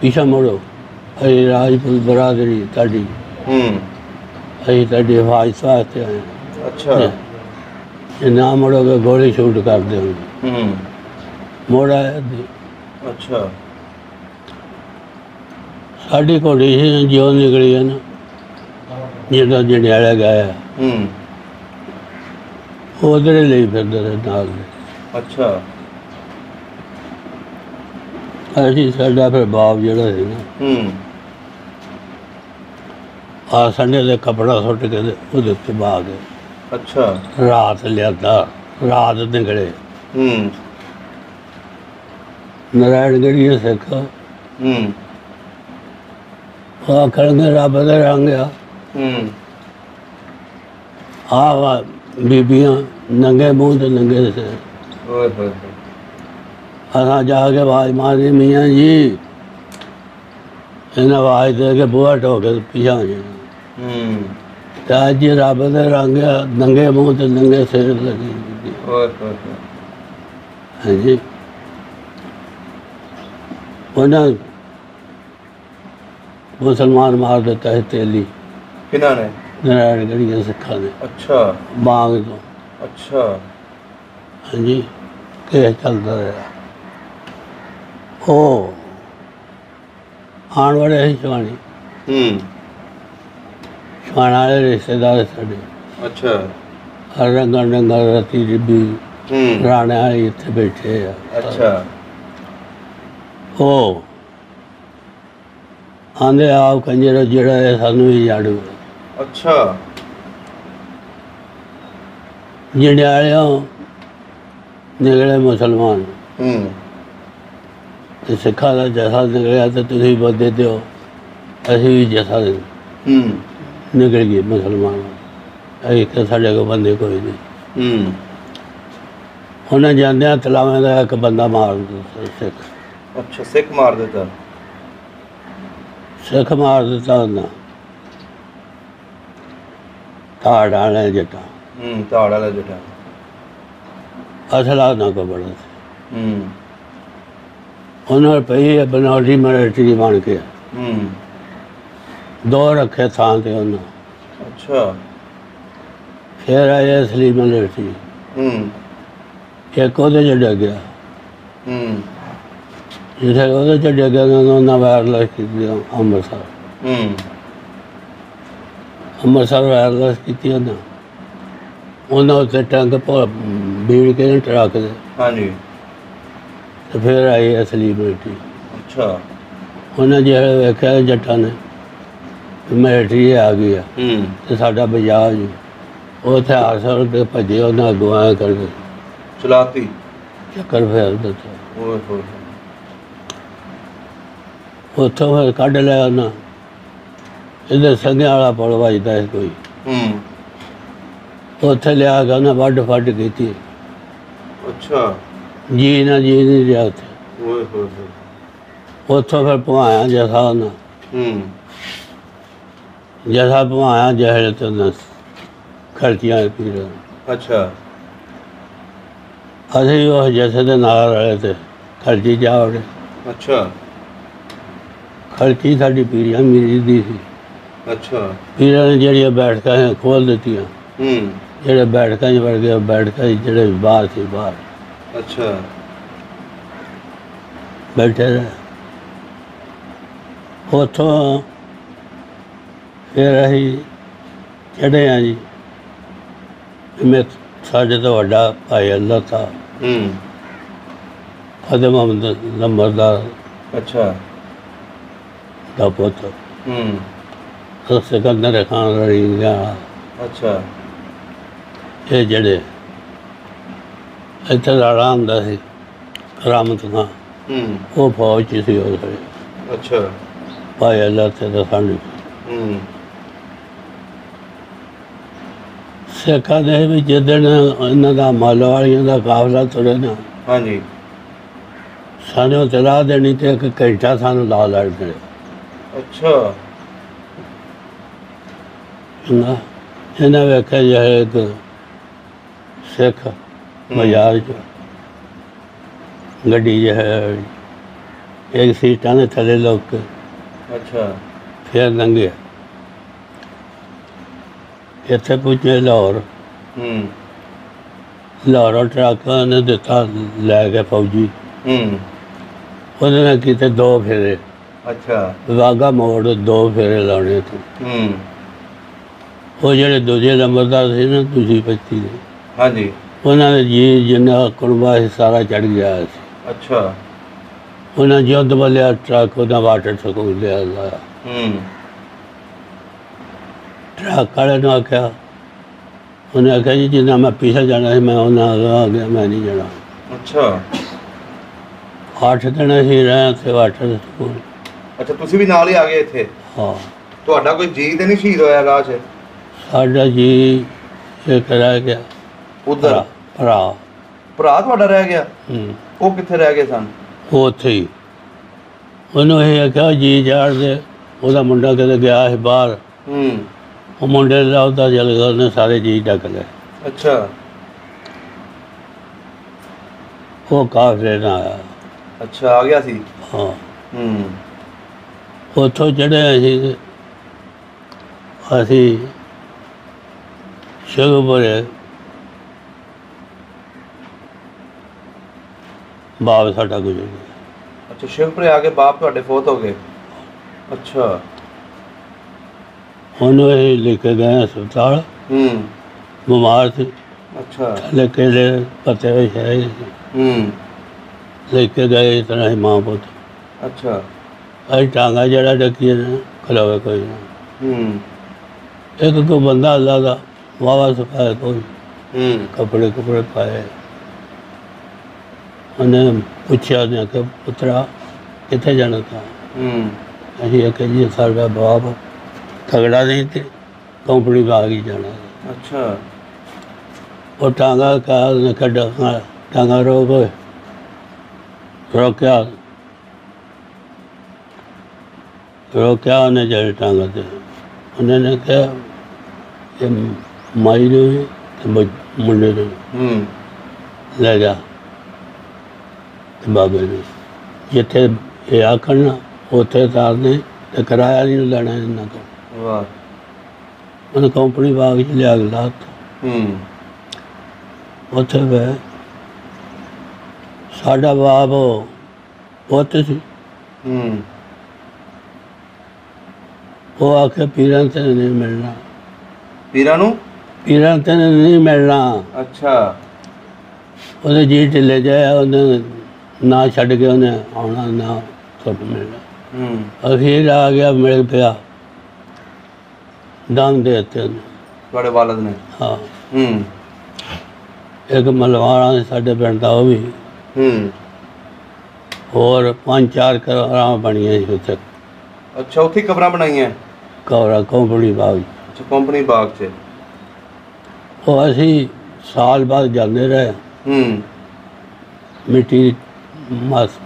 पीछा मोड़ो। अरे राजपूत बरादरी ताड़ी, अरे ताड़ी हिफाजत वास्ते आए। अच्छा। ये ना मोड़ोगे गोली शूट कर देंगे। मोड़ा है। अच्छा। साड़ी घोड़ी से जो निकली है ना जिदा जंडियाला गया उधर ही ले फिरते रहे नाल। अच्छा। असी साडा फिर बाप जड़ा सी ना आ संडे दे कपड़ा सुट के उहदे उत्ते बहा गए। अच्छा। रात लिया रात निकले। नारायणगढ़ी सिख आखणगे रब दे रंग आ बीबियां नंगे मुंह ते नंगे सिर। असा जाके आवाज मारी मियाँ जी इन्हें आवाज दे के बूहा ठोके पिछा हो जाए। अज रब दे रंग नंगे मुंह ते नंगे सिर लगी। हाँ जी, उन्हें मुसलमान मार देता है तेली। किन्होंने? नारायणगढ़ी सिखा ने। अच्छा। बांग तो। अच्छा। हाँ जी, केस चलता रहा। ओ आने वाले है छवानी। छवाना वाले रिश्तेदार साढ़े। अच्छा। रंगा डंगा रती डिब्बी राणे वाले इतने बैठे है। अच्छा। ओ आंदे आप कंजर जड़ा है सानू ही जाड़ू। अच्छा। जंडियालियों निकले मुसलमान तो सिखा का जैसा निकलिया तो तुम बदे दो असी भी जैसा निकल गए मुसलमान। अभी साढ़े को बंदे कोई नहीं। उन्हें जाद्या तलावें का एक बंदा मार दिता सिख। अच्छा, सिख मार देता? सिख मार दिता उन्हें धाड़ वाले जटा। धाड़ वाला जटा। असला ना को बड़ा था। उन्होंने पई बनौटी मिलिट्री बन के 2 रखे थान से उन्हें। अच्छा। फिर आए असली मिलिट्री ਇੱਕ ਉਹਦੇ 'ਚ ਡਿੱਗਿਆ, ਹੂੰ ਜਿੱਥੇ ਉਹਦੇ 'ਚ ਡਿੱਗਿਆ ਉਹਨਾਂ ਵਾਇਰਲੈਸ ਕੀਤੀ ਅੰਮ੍ਰਿਤਸਰ। ਹੂੰ ਅੰਮ੍ਰਿਤਸਰ ਵਾਇਰਲੈਸ ਕੀਤੀ ਉਹਨਾਂ ਉੱਤੇ ਟੈਂਕ ਬੀੜ ਕੇ ਟਰੱਕ ਦੇ, ਹਾਂਜੀ ਤੇ ਫਿਰ ਆਈ ਅਸਲੀ ਬੇਟੀ। ਅੱਛਾ ਉਹਨਾਂ ਜਿਹੜਾ ਵੇਖਿਆ ਜੱਟਾਂ ਨੇ ਮਿਲਟਰੀ ਆ ਗਈ ਆ ਹੂੰ ਤੇ ਸਾਡਾ ਬਜਾਜ ਉਹ ਹਥਿਆਰ ਸੜ ਕੇ ਭੱਜੇ, ਉਹਨਾਂ ਅੱਗੋਂ ਆਇਆ ਕਰਕੇ ਚਲਾਤੀ ਚੱਕਰ ਫੇਰ ਦਿੱਤਾ। ਓਏ ਹੋਏ ਉੱਥੋਂ ਫਿਰ ਕੱਢ ਲਿਆ ਉਹਨਾਂ, ਇਹਦੇ ਸੰਘਿਆਂ ਵਾਲਾ ਪੁਲ ਵੱਜਦਾ ਸੀ ਕੋਈ, ਹੂੰ ਉੱਥੇ ਲਿਆ ਕੇ ਉਹਨਾਂ ਵੱਢ ਫੱਢ ਕੀਤੀ, ਅੱਛਾ ਜੀ ਨਹੀਂ ਰਿਹਾ ਉੱਥੇ। ਓਏ ਹੋਏ ਉੱਥੋਂ ਫਿਰ ਭਵਾਇਆ ਜਥਾ ਉਹਨਾਂ, ਹੂੰ ਜਥਾ ਭਵਾਇਆ ਜਿਹੜੇ ਤੇ ਉਹਨਾਂ ਖਰਚੀਆਂ ਪੀਰ। ਅੱਛਾ ਅਸੀਂ ਉਹ ਜਥੇ ਦੇ ਨਾਲ ਰਹੇ ਤੇ ਖਰਚੀ ਜਾ ਵੜੇ। ਅੱਛਾ ਖਰਚੀ ਸਾਡੀ ਪੀਰੀਆਂ ਮੀਰੀ ਦੀ ਸੀ। ਅੱਛਾ ਪੀਰਾਂ ਨੇ ਜਿਹੜੀਆਂ ਬੈਠਕਾਂ ਖੋਲ੍ਹ ਦਿੱਤੀਆਂ, ਹੂੰ ਜਿਹੜੇ ਬੈਠਕਾਂ 'ਚ ਵੜ ਗਏ, ਬੈਠਕਾਂ 'ਚ ਜਿਹੜੇ ਬਾਹਰ ਸੀ ਬਾਹਰ ਅੱਛਾ ਬੈਠੇ ਰਹੇ। ਉੱਥੋਂ ਫਿਰ ਅਸੀਂ ਚੜ੍ਹੇ ਹਾਂ ਜੀ, ਮੈਂ ਸਾਡੇ ਤੋਂ ਵੱਡਾ ਭਾਈ ਅੱਲਾ ਤਾ ਹੂੰ ਫਤਿਹ ਮੁਹੰਮਦ ਨੰਬਰਦਾਰ ਅੱਛਾ ਦਾ ਪੁੱਤ, ਹੂੰ ਸਿਕੰਦਰ ਖਾਨ ਰਹੀਂਗਾ, ਅੱਛਾ ਇਹ ਜਿਹੜੇ ਇੱਥੇ ਲੜਾ ਹੁੰਦਾ ਸੀ ਰਾਮਤ ਖਾਂ, ਹੂੰ ਉਹ ਫੌਜ 'ਚ ਸੀ ਉਸ ਵੇਲੇ, ਅੱਛਾ ਭਾਈ ਅੱਲਾ ਤੇ ਦਾ ਸਾਨੂੰ ਹੂੰ ਸਿੱਖਾਂ ਦੇ ਵੀ ਜਿੱਦਣ ਇਹਨਾਂ ਦਾ ਮਾਲ ਵਾਲੀਆਂ ਦਾ ਕਾਫਲਾ ਤੁਰੇ ਨਾ, ਹਾਂਜੀ ਸਾਨੂੰ ਤਲਾਹ ਦੇਣੀ ਤੇ 1 ਘੰਟਾ ਸਾਨੂੰ ਲਾ ਲੈਣਗੇ। ਅੱਛਾ ਚੰਗਾ ਇਹਨਾਂ ਵੇਖਿਆ ਜਾਏ ਇੱਕ ਸਿੱਖ ਬਾਜ਼ਾਰ 'ਚ ਗੱਡੀ ਜਿਹਾ ਇੱਕ ਸੀਟਾਂ ਦੇ ਥੱਲੇ ਲੋਕ ਕੇ ਅੱਛਾ ਫਿਰ ਲੰਘਿਆ, ਇੱਥੇ ਪੁੱਜੇ ਲਾਹੌਰ। ਹੂੰ ਲਾਹੌਰੋਂ ਟਰੱਕ ਨੇ ਦਿੱਤਾ ਲੈ ਕੇ ਫੌਜੀ, ਹੂੰ ਉਹਦੇ ਨਾਲ ਕੀਤੇ 2 ਫੇਰੇ, ਅੱਛਾ ਵਾਘਾ ਮੋੜ 2 ਫੇਰੇ ਲਾਉਣੇ ਤੋਂ। ਹੂੰ ਉਹ ਜਿਹੜੇ ਦੂਜੇ ਨੰਬਰਦਾਰ ਸੀ ਨਾ ਤੁਸੀਂ 25 ਦੇ, ਹਾਂਜੀ ਉਹਨਾਂ ਦੇ ਜੀ ਜਿੰਨਾ ਕੁਰਬਾ ਸੀ ਸਾਰਾ ਚੜ੍ਹ ਗਿਆ ਸੀ। ਅੱਛਾ ਉਹਨਾਂ ਜਦ ਵਾਲਿਆ ਟਰੱਕ ਉਹਨਾਂ ਵਾਟਰ ਸਕੂਲ ਲਿਆ ਲਾਇਆ। ਹੂੰ ਟਰੱਕ ਵਾਲੇ ਨੂੰ ਆਖਿਆ, ਉਹਨੇ ਆਖਿਆ ਜੀ ਜਿੰਨਾ ਮੈਂ ਪਿੱਛੇ ਜਾਣਾ ਸੀ ਮੈਂ ਉਹਨਾਂ ਆ ਗਿਆ, ਮੈਂ ਨਹੀਂ ਜਾਣਾ। ਅੱਛਾ 8 ਦਿਨ ਅਸੀਂ ਰਹੇ ਉੱਥੇ ਵਾਟਰ ਸਕੂਲ। ਅੱਛਾ ਤੁਸੀਂ ਵੀ ਨਾਲ ਹੀ ਆ ਗਏ ਇੱਥੇ? ਹਾਂ ਤੁਹਾਡਾ ਕੋਈ ਜੀ ਤੇ ਨਹੀਂ ਸ਼ਹੀਦ ਹੋਇਆ ਰਾਹ 'ਚ? ਸਾਡਾ ਜੀ ਇੱਕ ਰਹਿ ਗਿਆ ਉਧਰ ਭਰਾ। ਭਰਾ ਤੁਹਾਡਾ ਰਹਿ ਗਿਆ? ਹੂੰ, ਉਹ ਕਿੱਥੇ ਰਹਿ ਗਏ ਸਨ? ਉਹ ਉੱਥੇ ਹੀ। ਉਹਨੂੰ ਇਹ ਆਖਿਆ ਜੀ ਜਾੜ ਦੇ, ਉਹਦਾ ਮੁੰਡਾ ਕਿਤੇ ਗਿਆ ਸੀ ਬਾਹਰ, ਹੂੰ ਉਹ ਮੁੰਡੇ ਦਾ ਉਹਦਾ ਜਲ ਗਿਆ, ਉਹਨੇ ਸਾਰੇ ਜੀ ਢੱਕ ਲਏ। ਅੱਛਾ ਉਹ ਕਾਫਲੇ ਨਾਲ ਆਇਆ। ਅੱਛਾ ਆ ਗਿਆ ਸੀ? ਹਾਂ ਹੂੰ ਉੱਥੋਂ ਚੜ੍ਹੇ ਅਸੀਂ ਸ਼ੇਖੂਪੁਰੇ। ਬਾਪ ਸਾਡਾ ਗੁਜ਼ਰ ਗਿਆ। ਅੱਛਾ ਸ਼ਿਵਪੁਰੇ ਆ ਕੇ ਬਾਪ ਤੁਹਾਡੇ ਫੌਤ ਹੋ ਗਏ? ਅੱਛਾ ਉਹਨੂੰ ਇਹ ਲੈ ਕੇ ਗਏ ਹਸਪਤਾਲ, ਹੂੰ ਬਿਮਾਰ ਸੀ, ਅੱਛਾ ਲੈ ਕੇ ਲੈ ਪਤੇ ਹੋਏ ਹੈ, ਹੂੰ ਲੈ ਕੇ ਗਏ ਇਸ ਤਰ੍ਹਾਂ ਹੀ ਮਾਂ ਪੁੱਤ। ਅੱਛਾ ਅਸੀਂ ਟਾਂਗਾ ਜਿਹੜਾ ਡੱਕੀ ਨਾ ਖਲੋਵੇ ਕੋਈ ਨਾ। ਹੂੰ ਇੱਕ ਕੋ ਬੰਦਾ ਅੱਲਾ ਦਾ ਵਾਵਾ ਸਫਾਇਆ, ਕੋਈ ਹੂੰ ਕੱਪੜੇ ਪਾਏ। ਉਹਨੇ ਪੁੱਛਿਆ, ਨੇ ਕਿ ਪੁੱਤਰਾ ਕਿੱਥੇ ਜਾਣਾ ਤਾ? ਹੂੰ ਅਸੀਂ ਆਖਿਆ ਜੀ ਸਾਡਾ ਬਾਪ ਤਗੜਾ ਨਹੀਂ ਤੇ ਕੰਪਨੀ ਆ ਗਈ ਜਾਣਾ। ਅੱਛਾ ਉਹ ਟਾਂਗਾ ਨੇ ਕੱਢਾ, ਟਾਂਗਾ ਰੋਕਿਆ ਉਹਨੇ ਜਿਹੜੇ ਟਾਂਗਾ ਤੇ। ਉਹਨੇ ਨੇ ਕਿਹਾ ਕਿ ਮਾਈ ਨੂੰ ਤੇ ਮੁੰਡੇ ਨੂੰ ਹੂੰ ਲੈ ਜਾ ਤੇ ਬਾਬੇ ਨੂੰ, ਜਿੱਥੇ ਇਹ ਆਖਣ ਨਾ ਉੱਥੇ ਤਾਰਨੇ ਤੇ ਕਿਰਾਇਆ ਨਹੀਂ ਲੈਣਾ ਇਹਨਾਂ ਕੋਲ। ਵਾਹ ਉਹਨੇ ਕੰਪਨੀ ਬਾਗ 'ਚ ਲਿਆ ਕੇ ਲਾ ਦਿੱਤਾ। ਹੂੰ ਉੱਥੇ ਗਏ, ਸਾਡਾ ਬਾਪ ਉਹ ਪੁੱਤ ਸੀ, ਹੂੰ ਉਹ ਆਖੇ ਪੀਰਾਂ ਤੇ ਨਹੀਂ ਮਿਲਣਾ, ਪੀਰਾਂ ਨੂੰ? ਪੀਰਾਂ ਤੇ ਨਹੀਂ ਮਿਲਣਾ। ਅੱਛਾ। ਉਹਦੇ ਜੀ ਢਿੱਲੇ ਜਾਇਆ, ਉਹਨੇ ਨਾ ਛੱਡ ਕੇ ਉਹਨੇ ਆਉਣਾ, ਨਾ ਸੁੱਖ ਮਿਲਣਾ। ਹੂੰ। ਅਖੀਰ ਆ ਗਿਆ, ਮਿਲ ਪਿਆ, ਦਮ ਦੇ ਦਿੱਤੇ ਉਹਨੇ। ਤੁਹਾਡੇ ਵਾਲਦ ਨੇ? ਹਾਂ। ਹੂੰ ਇੱਕ ਮਲਵਾਣਾ ਸੀ ਸਾਡੇ ਪਿੰਡ ਦਾ, ਉਹ ਵੀ। ਹੂੰ। ਹੋਰ 5-4 ਕਬਰਾਂ ਬਣੀਆਂ ਸੀ ਉੱਥੇ। ਅੱਛਾ, ਉੱਥੇ ਹੀ ਕਬਰਾਂ ਬਣਾਈਆਂ? ਕਬਰਾਂ ਕੰਪਨੀ ਬਾਗ। ਅੱਛਾ, ਕੰਪਨੀ ਬਾਗ 'ਚ। ਉਹ ਅਸੀਂ ਸਾਲ ਬਾਅਦ ਜਾਂਦੇ ਰਹੇ, ਹੂੰ। ਮਿੱਟੀ ਮਸ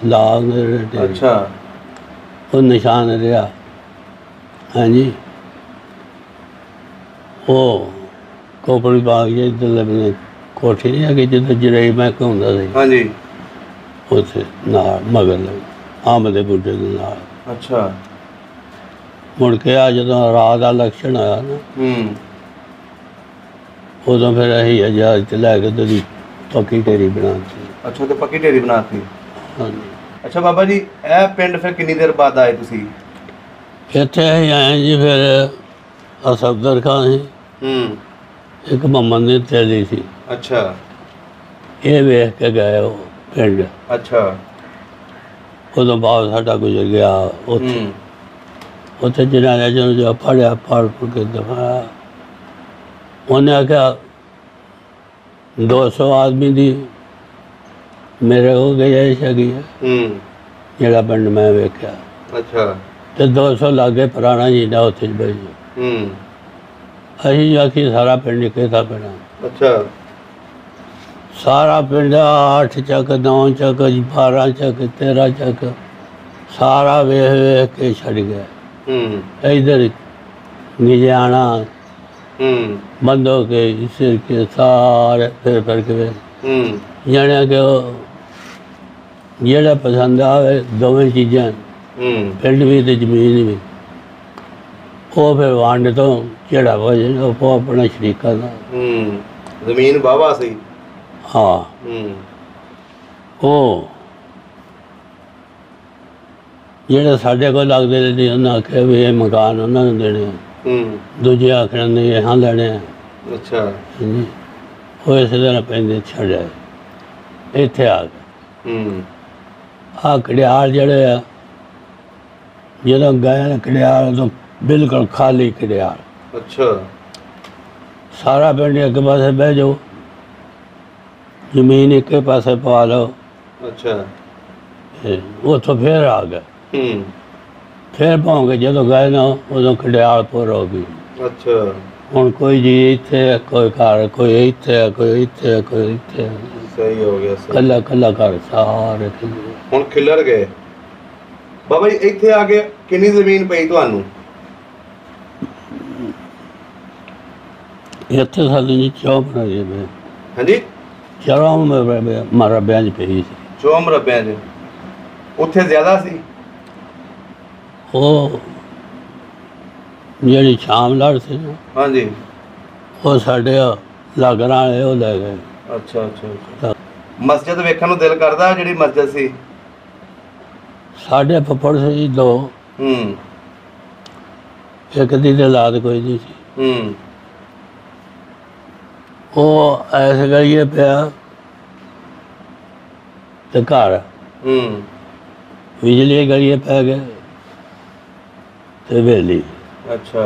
ਲਾਉਂਦੇ ਰਹੇ। ਅੱਛਾ। ਉਹ ਨਿਸ਼ਾਨ ਰਿਹਾ। ਹਾਂਜੀ, ਉਹ ਕੰਪਨੀ ਬਾਗ ਜੇ ਇੱਧਰ ਕੋਠੀ ਨਹੀਂ ਹੈਗੀ ਜਿੱਥੇ ਜਰਈ ਮੈਂ ਘੁੰਮਦਾ ਸੀ। ਹਾਂਜੀ। ਉੱਥੇ ਨਾਲ ਮਗਰ ਲੱਗ ਅੰਬ ਦੇ ਬੂਟੇ ਦੇ ਨਾਲ। ਅੱਛਾ। ਮੁੜ ਕੇ ਆ ਜਦੋਂ ਰਾਤ ਦਾ ਇਲੈਕਸ਼ਨ ਆਇਆ ਨਾ, ਹੂੰ। ਉਦੋਂ ਫਿਰ ਅਸੀਂ ਆਜ਼ਾਦ ਚ ਲੈ ਕੇ ਉਹਦੀ ਪੱਕੀ ਢੇਰੀ ਬਣਾਤੀ। ਅੱਛਾ, ਤੇ ਪੱਕੀ ਢੇਰੀ ਬਣਾਤੀ। ਹਾਂਜੀ। ਅੱਛਾ ਬਾਬਾ ਜੀ, ਇਹ ਪਿੰਡ ਫਿਰ ਕਿੰਨੀ ਦੇਰ ਬਾਅਦ ਆਏ ਤੁਸੀਂ? ਇੱਥੇ ਅਸੀਂ ਆਏ ਜੀ, ਫਿਰ ਅਸਫਦਰ ਖਾਨ ਸੀ, ਹੂੰ। ਇੱਕ ਮੁਹੰਮਦ ਦੀ ਤੇਲੀ ਸੀ। ਅੱਛਾ। ਇਹ ਵੇਖ ਕੇ ਗਏ ਉਹ ਪਿੰਡ। ਅੱਛਾ। ਉਦੋਂ ਬਾਅਦ ਸਾਡਾ ਗੁਜ਼ਰ ਗਿਆ ਉੱਥੇ। ਹੂੰ। ਉੱਥੇ ਜਿਹਨਾਂ ਨੇ ਜਦੋਂ ਜੋ ਪੜ੍ਹਿਆ ਪੜ੍ਹ ਕੇ ਦਿਖਾਇਆ, ਉਹਨੇ ਆਖਿਆ 200 ਆਦਮੀ ਦੀ ਮੇਰੇ ਕੋਲ ਗੁੰਜਾਇਸ਼ ਹੈਗੀ ਹੈ, ਹੂੰ। ਜਿਹੜਾ ਪਿੰਡ ਮੈਂ ਵੇਖਿਆ। ਅੱਛਾ। ਤੇ 200 ਲਾਗੇ ਪੁਰਾਣਾ ਜਿੰਦਾ ਉੱਥੇ ਬਹਿ ਜਾ। ਹੂੰ। ਅਸੀਂ ਆਖੀ ਸਾਰਾ ਪਿੰਡ ਕਿਹਦਾ ਪੈਣਾ? ਅੱਛਾ। ਸਾਰਾ ਪਿੰਡ 8 ਚੱਕ, 9 ਚੱਕ, 12 ਚੱਕ, 13 ਚੱਕ, ਸਾਰਾ ਵੇਖ ਵੇਖ ਕੇ ਛੱਡ ਗਿਆ। ਹੂੰ। इधर निजाना हम्म। बंदों के सिर के सारे फिर के हम्म। जाने कि जेड़ा पसंद आवे दोवें चीज़ां, पिंड भी तो जमीन भी, वो फिर वंड तो जेड़ा वजन वो अपना शरीका का। जमीन बाबा सी। हाँ। वो ਜਿਹੜੇ ਸਾਡੇ ਕੋਲ ਲੱਗਦੇ ਨੇ, ਉਹਨਾਂ ਆਖਿਆ ਵੀ ਇਹ ਮਕਾਨ ਉਹਨਾਂ ਨੂੰ ਦੇਣੇ ਆ, ਦੂਜੇ ਆਖਣ ਨੇ ਇਹ ਲੈਣੇ ਆ। ਅੱਛਾ। ਉਹ ਇਸੇ ਤਰ੍ਹਾਂ ਪੈਂਦੇ ਛੱਡਿਆ, ਇੱਥੇ ਆ ਗਏ। ਆਹ ਕੜਿਆਲ ਜਿਹੜੇ ਆ, ਜਦੋਂ ਗਏ ਨਾ ਕੜਿਆਲ, ਉਦੋਂ ਬਿਲਕੁਲ ਖਾਲੀ ਕੜਿਆਲ। ਅੱਛਾ। ਸਾਰਾ ਪਿੰਡ ਇੱਕ ਪਾਸੇ ਬਹਿ ਜਾਓ, ਜ਼ਮੀਨ ਇੱਕ ਪਾਸੇ ਪਾ ਲਓ। ਅੱਛਾ। ਉੱਥੋਂ ਫੇਰ ਆ ਗਏ। ਫਿਰ ਭਾਵੇਂ ਜਦੋਂ ਗਏ ਨਾ, ਉਦੋਂ ਖੜਿਆਲ ਪੁਰ ਹੋ ਗਈ। ਅੱਛਾ। ਹੁਣ ਕੋਈ ਜੀ ਇੱਥੇ ਹੈ, ਕੋਈ ਘਰ, ਕੋਈ ਇੱਥੇ ਹੈ, ਕੋਈ ਇੱਥੇ ਹੈ, ਕੋਈ ਇੱਥੇ ਹੈ। ਸਹੀ ਹੋ ਗਿਆ। ਕੱਲਾ ਕੱਲਾ ਘਰ ਸਾਰੇ ਹੁਣ ਖਿਲਰ ਗਏ। ਬਾਬਾ ਜੀ ਇੱਥੇ ਆ ਕੇ ਕਿੰਨੀ ਜ਼ਮੀਨ ਪਈ ਤੁਹਾਨੂੰ? ਇੱਥੇ ਸਾਡੇ ਜੀ ਚੌਂਕ ਰਹੇ ਮੈਂ। ਹਾਂਜੀ। 4 ਮਰਬਿਆਂ 'ਚ ਪਈ ਸੀ। 4 ਮਰਬਿਆਂ 'ਚ? ਉੱਥੇ ਜ਼ਿਆਦਾ ਸੀ? ਉਹ ਜਿਹੜੀ ਸ਼ਾਮ ਲੜ ਸੀ ਨਾ, ਹਾਂਜੀ, ਉਹ ਸਾਡੇ ਲਾਗਰਾਂ ਵਾਲੇ ਉਹ ਲੈ ਗਏ। ਅੱਛਾ ਅੱਛਾ ਅੱਛਾ। ਮਸਜਿਦ ਵੇਖਣ ਨੂੰ ਦਿਲ ਕਰਦਾ? ਜਿਹੜੀ ਮਸਜਿਦ ਸੀ ਸਾਡੇ ਫੁੱਫੜ ਸੀ 2, ਇੱਕ ਦੀ ਤੇ ਔਲਾਦ ਕੋਈ ਨਹੀਂ ਸੀ। ਉਹ ਐਸ ਗਲੀਏ ਪਿਆ ਤੇ ਘਰ ਬਿਜਲੀ ਗਲੀਏ ਪੈ ਗਏ ਤੇ ਵੇਲੀ। ਅੱਛਾ।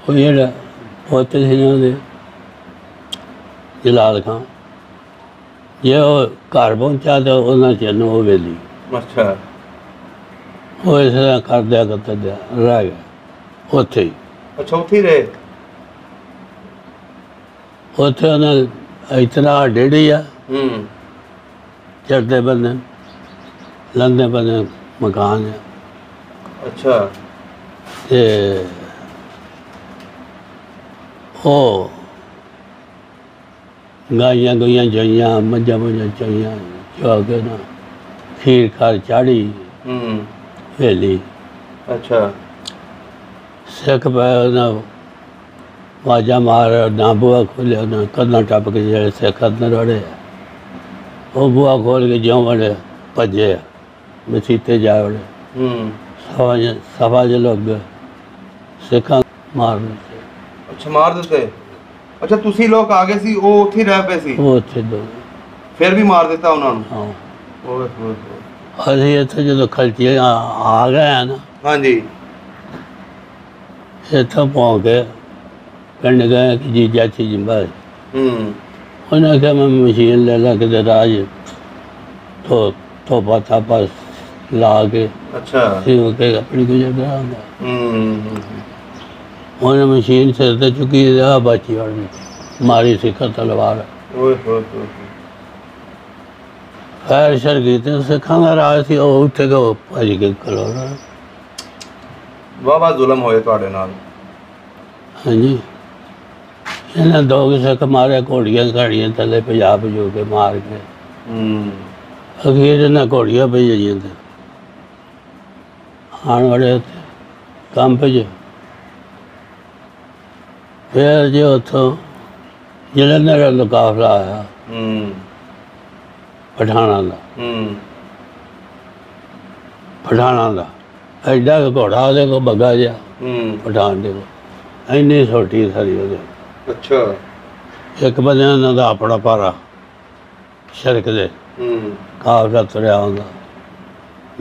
ਉਹ ਜਿਹੜਾ ਪੋਤੇ ਸੀ ਨਾ ਉਹਦੇ, ਜਲਾਲ ਖਾਨ, ਜੇ ਉਹ ਘਰ ਪਹੁੰਚਾ ਤਾਂ ਉਹਨਾਂ ਚਿਰ ਨੂੰ ਉਹ ਵੇਲੀ। ਅੱਛਾ। ਉਹ ਇਸ ਤਰ੍ਹਾਂ ਕਰਦਿਆ ਰਹਿ ਗਿਆ ਉੱਥੇ ਹੀ। ਅੱਛਾ, ਉੱਥੇ ਹੀ ਰਹੇ? ਉੱਥੇ ਉਹਨਾਂ ਇਤਨਾ ਡੇਢੀ ਆ, ਚੜ੍ਹਦੇ ਬੰਦੇ ਲੰਘਦੇ ਬੰਦੇ ਮਕਾਨ ਆ। ਅੱਛਾ। ਤੇ ਉਹ ਗਾਈਆਂ ਗਈਆਂ ਚਾਹੀਆਂ, ਮੱਝਾਂ ਮੁੱਝਾਂ ਚਾਹੀਆਂ, ਚੋ ਕੇ ਨਾ ਖੀਰ ਖਾਰ ਚਾੜੀ ਵੇਲੀ। ਅੱਛਾ। ਸਿੱਖ ਪੈ ਉਹਨਾਂ ਵਾਜਾ ਮਾਰ ਨਾ ਬੂਹਾ ਖੋਲ੍ਹਿਆ ਨਾ ਕੰਧਾਂ ਟੱਪ ਕੇ ਜਿਹੜੇ ਸਿੱਖ ਅੰਦਰ ਵੜੇ ਆ ਉਹ ਬੂਹਾ ਖੋਲ੍ਹ ਕੇ ਜਿਉਂ ਵੜੇ ਭੱਜੇ ਆ ਮਸੀਤੇ ਜਾ ਵੜੇ ਸਭਾ ਦੇ ਲੋਕ ਸਿੱਖਾਂ ਮਾਰ ਦਿੱਤੇ। ਅੱਛਾ ਮਾਰ ਦਿੱਤੇ। ਅੱਛਾ ਤੁਸੀਂ ਲੋਕ ਆ ਗਏ ਸੀ, ਉਹ ਉੱਥੇ ਹੀ ਰਹਿ ਪਏ ਸੀ? ਉਹ ਉੱਥੇ ਦੋ ਫਿਰ ਵੀ ਮਾਰ ਦਿੱਤਾ ਉਹਨਾਂ ਨੂੰ? ਹਾਂ। ਓਏ ਹੋਏ ਹੋਏ। ਅਸੀਂ ਇੱਥੇ ਜਦੋਂ ਖਲਚੀਆਂ ਆ ਗਏ ਆ ਨਾ, ਹਾਂਜੀ ਇੱਥੋਂ ਪਹੁੰਚ ਕੇ ਪਿੰਡ ਗਏ ਕਿ ਜੀ ਚਾਚੀ ਜੀ ਬਾਹਰ ਉਹਨੇ ਕਿਹਾ ਮੈਂ ਮਸ਼ੀਨ ਲੈ ਲਾ ਕਿਤੇ ਰਾਜ ਥੋਪਾ ਥਾਪਾ ਲਾ ਕੇ ਅੱਛਾ ਸਿਉਂ ਕੇ ਆਪਣੀ ਗੁਜ਼ਰ ਕਰਾਂਗਾ। ਉਹਨੇ ਮਸ਼ੀਨ ਸਿਰ ਤੇ ਚੁੱਕੀ ਆ ਬਾਚੀ ਵਾਲੀ ਮਾਰੀ ਸਿੱਖਾ ਤਲਵਾਰ। ਓਏ ਹੋਏ ਹੋਏ। ਖੈਰ ਸ਼ਰ ਕੀਤੇ ਸਿੱਖਾਂ ਦਾ ਰਾਜ ਸੀ, ਉਹ ਉੱਥੇ ਗਏ ਭੱਜ ਕੇ ਕਲੋਰਾ। ਵਾਹ ਜ਼ੁਲਮ ਹੋਏ ਤੁਹਾਡੇ ਨਾਲ। ਹਾਂਜੀ ਇਹਨਾਂ ਦੋ ਕੁ ਸਿੱਖ ਮਾਰੇ, ਘੋੜੀਆਂ ਘਾੜੀਆਂ ਥੱਲੇ ਪੰਜਾਬ ਜੋ ਕੇ ਮਾਰ ਕੇ ਅਖੀਰ ਇਹਨਾਂ ਘੋੜੀਆਂ ਪਈ ਜਾਂਦੇ ਆਉਣ ਵਾਲੇ ਉੱਥੇ ਕੰਮ ਭੇਜੇ। ਫਿਰ ਜੇ ਉੱਥੋਂ ਜਲੰਧਰ ਦਾ ਕਾਫਲਾ ਆਇਆ ਪਠਾਣਾ ਦਾ ਐਡਾ ਕੁ ਘੋੜਾ ਉਹਦੇ ਕੋਲ ਬੱਗਾ ਜਿਹਾ ਪਠਾਨ ਦੇ ਕੋਲ ਇੰਨੀ ਛੋਟੀ ਸਾਰੀ ਉਹਦੇ। ਅੱਛਾ ਇੱਕ ਬੰਦੇ ਉਹਨਾਂ ਦਾ ਆਪਣਾ ਭਾਰਾ ਸੜਕ ਦੇ ਕਾਫਲਾ ਤੁਰਿਆ ਹੁੰਦਾ,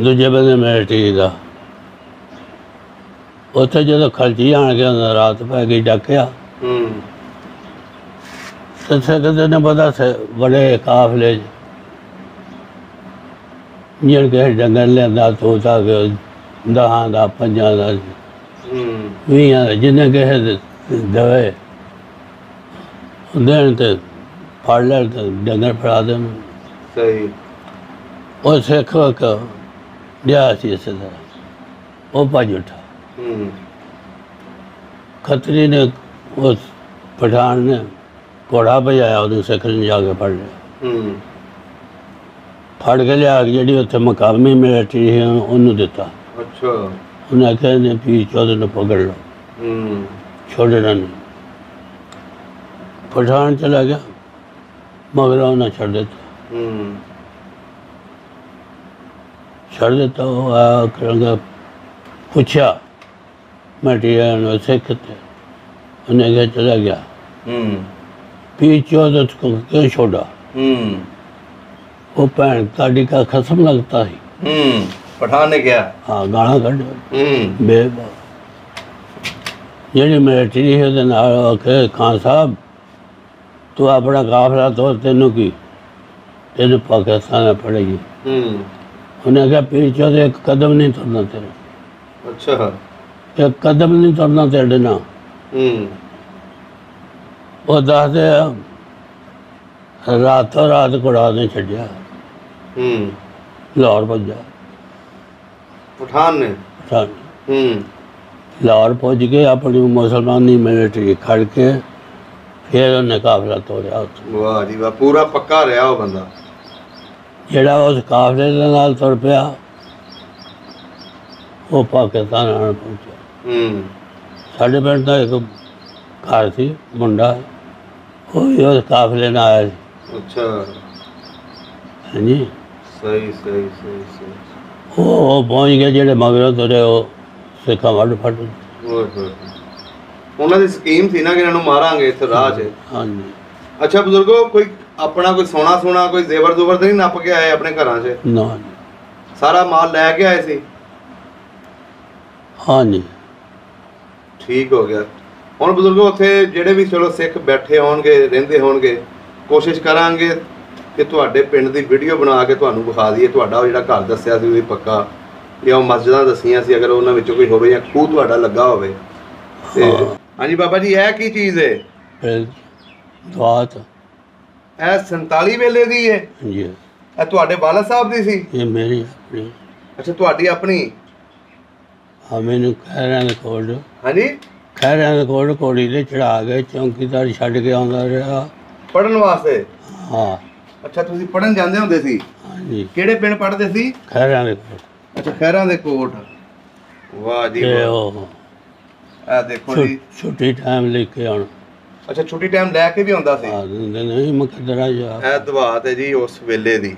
ਦੂਜੇ ਬੰਦੇ ਮਿਲਟਰੀ ਦਾ। ਉੱਥੇ ਜਦੋਂ ਖਲਚੀ ਆਣ ਕੇ ਉਹਨਾਂ ਰਾਤ ਪੈ ਗਈ ਡੱਕਿਆ ਤੇ ਸਿੱਖਦੇ ਨੇ ਪਤਾ ਬੜੇ ਕਾਫਲੇ ਜਿਹੜੇ ਕਿਸੇ ਡੰਗਰ ਲਿਆਂਦਾ ਤੋਤਾ ਕੇ 10 ਦਾ 5 ਦਾ 20 ਦਾ ਜਿੰਨੇ ਕਿਸੇ ਦੇ ਦਵੇ ਦੇਣ ਤੇ ਫੜ ਲੈਣ ਤੇ ਡੰਗਰ ਫੜਾ ਦੇਣ। ਸਹੀ। ਉਹ ਸਿੱਖ ਗਿਆ ਸੀ ਇਸੇ ਤਰ੍ਹਾਂ ਉਹ ਭੱਜ ਉੱਠਾ। ਖੱਤਰੀ ਨੇ ਉਸ ਪਠਾਨ ਨੇ ਘੋੜਾ ਭਜਾਇਆ, ਉਹਨੂੰ ਸਿੱਖ ਨੇ ਜਾ ਕੇ ਫੜ ਲਿਆ। ਫੜ ਕੇ ਲਿਆ ਜਿਹੜੀ ਉੱਥੇ ਮਕਾਮੀ ਮਿਲਟਰੀ ਸੀ ਉਹਨੂੰ ਦਿੱਤਾ। ਅੱਛਾ। ਉਹਨੇ ਆਖਿਆ ਨੇ ਪੀ 14 ਨੂੰ ਪਕੜ ਲਓ, ਛੋੜਨਾ ਨਹੀਂ। ਪਠਾਨ ਚਲਾ ਗਿਆ, ਮਗਰ ਉਹਨਾਂ ਛੱਡ ਦਿੱਤਾ। ਛੱਡ ਦਿੱਤਾ। ਉਹ ਆ ਕਰਾਂਗਾ ਪੁੱਛਿਆ ਮਟੀਰੀਅਲ ਨੂੰ ਸਿੱਖ ਤੇ ਉਹਨੇ ਕਿਹਾ ਚਲਾ ਗਿਆ। ਪੀ 14 को क्यों छोड़ा? वो भैन ताड़ी का खसम लगता ही। पठान ने क्या? हाँ गाना कढ़ बेबा जी मिलिट्री है आखे खान साहब तू अपना काफिला तो तेनों की तेन पाकिस्तान पड़ेगी। उन्हें कहा पीछे तो एक कदम नहीं तुरना तेरे। अच्छा। एक कदम नहीं तुरना तेरे ना। वो दसदे रातों रात घोड़ा ने छड्डिया लाहौर भज्जा। पठान ने? पठान लाहौर पहुंच के अपनी मुसलमानी मिलिट्री खड़ के फिर उन्हें काफिला तोड़िया। वाह जी वाह, पूरा पक्का रहा वो बंदा जेड़ा उस काफिले दे नाल तुर पिया वो पाकिस्तान आन पहुंचा। साढ़े पिंड दा एक घर सी मुंडा वो भी उस काफिले नाल आया सी। अच्छा। हाँ जी सही सही सही सही। वो पहुंच गए जेड़े मगरों तुरे वो सिखा वड्ड फट। ਉਹਨਾਂ ਦੀ ਸਕੀਮ ਸੀ ਨਾ ਕਿ ਇਹਨਾਂ ਨੂੰ ਮਾਰਾਂਗੇ ਇੱਥੇ ਰਾਹ 'ਚ। ਹਾਂਜੀ। ਅੱਛਾ ਬਜ਼ੁਰਗੋ, ਕੋਈ ਆਪਣਾ ਕੋਈ ਸੋਨਾ ਕੋਈ ਜ਼ੇਵਰ ਜ਼ੁਵਰ ਤਾਂ ਨਹੀਂ ਨੱਪ ਕੇ ਆਏ ਆਪਣੇ ਘਰਾਂ 'ਚ? ਨਾ ਸਾਰਾ ਮਾਲ ਲੈ ਕੇ ਆਏ ਸੀ? ਹਾਂਜੀ। ਠੀਕ ਹੋ ਗਿਆ। ਹੁਣ ਬਜ਼ੁਰਗੋ ਉੱਥੇ ਜਿਹੜੇ ਵੀ ਚਲੋ ਸਿੱਖ ਬੈਠੇ ਹੋਣਗੇ ਰਹਿੰਦੇ ਹੋਣਗੇ, ਕੋਸ਼ਿਸ਼ ਕਰਾਂਗੇ ਕਿ ਤੁਹਾਡੇ ਪਿੰਡ ਦੀ ਵੀਡੀਓ ਬਣਾ ਕੇ ਤੁਹਾਨੂੰ ਵਿਖਾ ਦਈਏ ਤੁਹਾਡਾ ਉਹ ਜਿਹੜਾ ਘਰ ਦੱਸਿਆ ਸੀ ਉਹ ਵੀ ਪੱਕਾ, ਜਾਂ ਉਹ ਮਸਜਿਦਾਂ ਦੱਸੀਆਂ ਸੀ ਅਗਰ ਉਹਨਾਂ ਵਿੱਚੋਂ ਕੋਈ ਹੋਵੇ, ਜਾਂ ਖੂਹ ਤੁਹਾਡਾ ਲੱਗਾ ਹੋਵੇ ਤੇ। ਹਾਂਜੀ ਬਾਬਾ ਜੀ, ਇਹ ਕੀ ਚੀਜ਼ ਹੈ? ਦੁਆਤ ਇਹ 47 ਵੇਲੇ ਦੀ ਹੈ? ਜੀ। ਇਹ ਤੁਹਾਡੇ ਵਾਲਦ ਸਾਹਿਬ ਦੀ ਸੀ? ਇਹ ਮੇਰੀ ਆਪਣੀ। ਅੱਛਾ, ਤੁਹਾਡੀ ਆਪਣੀ? ਹਾਂ, ਮੈਨੂੰ ਖੈਰਾਂ ਦੇ ਕੋਲ। ਹਾਂਜੀ। ਖੈਰਾਂ ਦੇ ਕੋਲ ਘੋੜੀ ਤੇ ਚੜਾ ਕੇ ਚੌਂਕੀਦਾਰ ਛੱਡ ਕੇ ਆਉਂਦਾ ਰਿਹਾ ਪੜਨ ਵਾਸਤੇ? ਹਾਂ। ਅੱਛਾ, ਤੁਸੀਂ ਪੜਨ ਜਾਂਦੇ ਹੁੰਦੇ ਸੀ? ਹਾਂਜੀ। ਕਿਹੜੇ ਪਿੰਡ ਪੜਦੇ ਸੀ? ਖੈਰਾਂ ਦੇ ਕੋਲ। ਅੱਛਾ, ਖੈਰਾਂ ਦੇ ਕੋਟ। ਵਾਹ ਜੀ ਤੇ ਵਾਹ। ਉਹ ਇਹ ਦੇਖੋ ਜੀ। ਛੁੱਟੀ ਟਾਈਮ ਲੈ ਕੇ ਆਉਣ। ਅੱਛਾ, ਛੁੱਟੀ ਟਾਈਮ ਲੈ ਕੇ ਵੀ ਆਉਂਦਾ ਸੀ। ਆ ਦਿੰਦੇ ਨਹੀਂ ਮੁਕੱਦਰਾ ਜਾ। ਇਹ ਦਵਾਤ ਹੈ ਜੀ ਉਸ ਵੇਲੇ ਦੀ।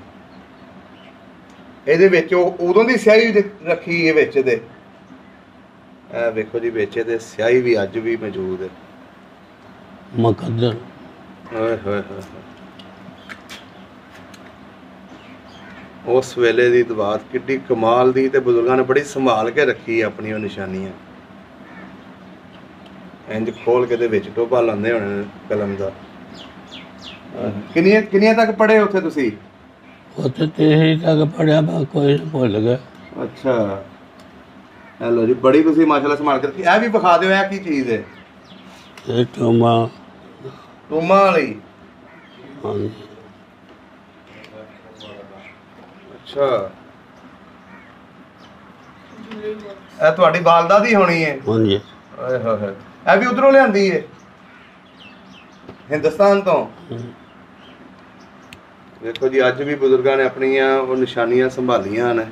ਇਹਦੇ ਵਿੱਚ ਉਦੋਂ ਦੀ ਸਿਆਹੀ ਰੱਖੀ ਹੈ ਵਿੱਚ ਇਹਦੇ। ਇਹ ਵੇਖੋ ਜੀ, ਵਿੱਚ ਇਹਦੇ ਸਿਆਹੀ ਵੀ ਅੱਜ ਵੀ ਮੌਜੂਦ ਹੈ। ਮੁਕੱਦਰ ਓਏ ਹੋਏ ਹੋਏ। ਉਸ ਵੇਲੇ ਦੀ ਦਵਾਤ ਕਿੱਡੀ ਕਮਾਲ ਦੀ, ਤੇ ਬਜ਼ੁਰਗਾਂ ਨੇ ਬੜੀ ਸੰਭਾਲ ਕੇ ਰੱਖੀ ਆਪਣੀ ਉਹ ਨਿਸ਼ਾਨੀਆਂ। ਇੰਜ ਖੋਲ ਕੇ ਦੇ ਵਿੱਚ ਟੋਭਾ ਲਾਉਂਦੇ ਹੋਣੇ ਨੇ ਕਲਮ ਦਾ। ਕਿੰਨੀਆਂ ਤੱਕ ਪੜ੍ਹੇ ਉੱਥੇ ਤੁਸੀਂ? ਉੱਥੇ 23 ਤੱਕ ਪੜ੍ਹਿਆ, ਮੈਂ ਕੋਈ ਭੁੱਲ ਗਿਆ। ਅੱਛਾ, ਹੈਲੋ ਜੀ, ਬੜੀ ਤੁਸੀਂ ਮਾਸ਼ਾਅੱਲਾ ਸੰਭਾਲ ਕੇ ਰੱਖੀ। ਇਹ ਵੀ ਵਿਖਾ ਦਿਓ, ਇਹ ਕੀ ਚੀਜ਼ ਹੈ? ਇਹ ਟੂਮਾ ਵਾਲੀ। ਹਾਂਜੀ। ਅੱਛਾ, ਇਹ ਤੁਹਾਡੀ ਵਾਲਦਾ ਦੀ ਹੋਣੀ ਹੈ? ਹਾਂਜੀ। ਓਏ ਹੋਏ ਹੋਏ। ਇਹ ਵੀ ਉਧਰੋਂ ਲਿਆਂਦੀ ਹੈ, ਹਿੰਦੁਸਤਾਨ ਤੋਂ? ਵੇਖੋ ਜੀ, ਅੱਜ ਵੀ ਬਜ਼ੁਰਗਾਂ ਨੇ ਆਪਣੀਆਂ ਉਹ ਨਿਸ਼ਾਨੀਆਂ ਸੰਭਾਲੀਆਂ ਨੇ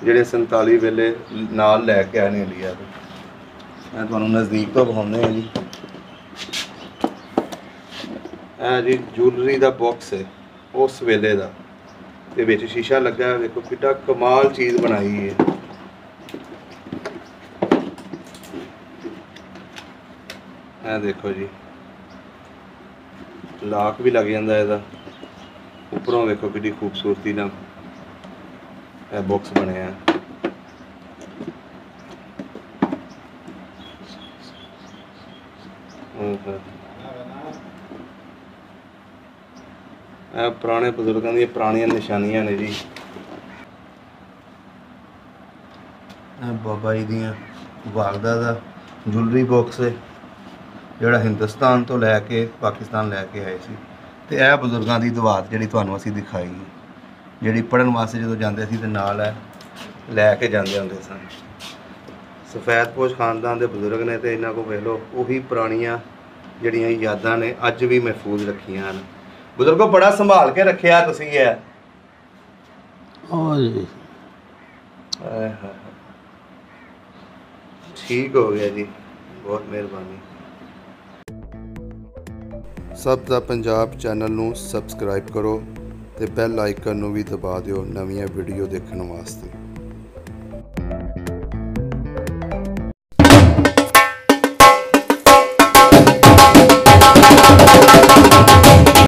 ਜਿਹੜੇ 47 ਵੇਲੇ ਨਾਲ ਲੈ ਕੇ ਆਏ ਨੇ ਇੰਡੀਆ ਤੋਂ। ਮੈਂ ਤੁਹਾਨੂੰ ਨਜ਼ਦੀਕ ਤੋਂ ਵਿਖਾਉਂਦੇ ਹਾਂ ਜੀ। ਇਹ ਜੀ ਜੂਲਰੀ ਦਾ ਬਾਕਸ ਹੈ ਉਸ ਵੇਲੇ ਦਾ, ਤੇ ਵਿੱਚ ਸ਼ੀਸ਼ਾ ਲੱਗਾ। ਵੇਖੋ ਕਿੱਡਾ ਕਮਾਲ ਚੀਜ਼ ਬਣਾਈ ਹੈ। ਇਹ ਦੇਖੋ ਜੀ, ਲਾਕ ਵੀ ਲੱਗ ਜਾਂਦਾ ਇਹਦਾ। ਉੱਪਰੋਂ ਵੇਖੋ ਕਿੰਨੀ ਖੂਬਸੂਰਤੀ ਨਾਲ ਇਹ ਬਾਕਸ ਬਣਿਆ। ਇਹ ਪੁਰਾਣੇ ਬਜ਼ੁਰਗਾਂ ਦੀਆਂ ਪੁਰਾਣੀਆਂ ਨਿਸ਼ਾਨੀਆਂ ਨੇ ਜੀ। ਇਹ ਬਾਬਾ ਜੀ ਦੀਆਂ ਵਾਲਦਾ ਦਾ ਜੁਲਰੀ ਬਾਕਸ ਹੈ ਜਿਹੜਾ ਹਿੰਦੁਸਤਾਨ ਤੋਂ ਲੈ ਕੇ ਪਾਕਿਸਤਾਨ ਲੈ ਕੇ ਆਏ ਸੀ। ਤੇ ਇਹ ਬਜ਼ੁਰਗਾਂ ਦੀ ਦਵਾਤ ਜਿਹੜੀ ਤੁਹਾਨੂੰ ਅਸੀਂ ਦਿਖਾਈ, ਜਿਹੜੀ ਪੜ੍ਹਨ ਵਾਸਤੇ ਜਦੋਂ ਜਾਂਦੇ ਸੀ ਤੇ ਨਾਲ ਲੈ ਕੇ ਜਾਂਦੇ ਹੁੰਦੇ ਸਨ। ਸਫੈਦਪੋਸ਼ ਖਾਨਦਾਨ ਦੇ ਬਜ਼ੁਰਗ ਨੇ, ਤੇ ਇਹਨਾਂ ਕੋਲ ਵੇਖ ਲਓ ਉਹੀ ਪੁਰਾਣੀਆਂ ਜਿਹੜੀਆਂ ਯਾਦਾਂ ਨੇ ਅੱਜ ਵੀ ਮਹਿਫੂਜ਼ ਰੱਖੀਆਂ ਹਨ। ਬਜ਼ੁਰਗੋ, ਬੜਾ ਸੰਭਾਲ ਕੇ ਰੱਖਿਆ ਤੁਸੀਂ ਇਹ। ਹਾਂਜੀ। ਠੀਕ ਹੋ ਗਿਆ ਜੀ, ਬਹੁਤ ਮਿਹਰਬਾਨੀ। ਸਭ ਦਾ ਪੰਜਾਬ ਚੈਨਲ ਨੂੰ ਸਬਸਕ੍ਰਾਈਬ ਕਰੋ ਤੇ ਬੈਲ ਆਈਕਨ ਨੂੰ ਵੀ ਦਬਾ ਦਿਓ ਨਵੀਆਂ ਵੀਡੀਓ ਦੇਖਣ ਵਾਸਤੇ।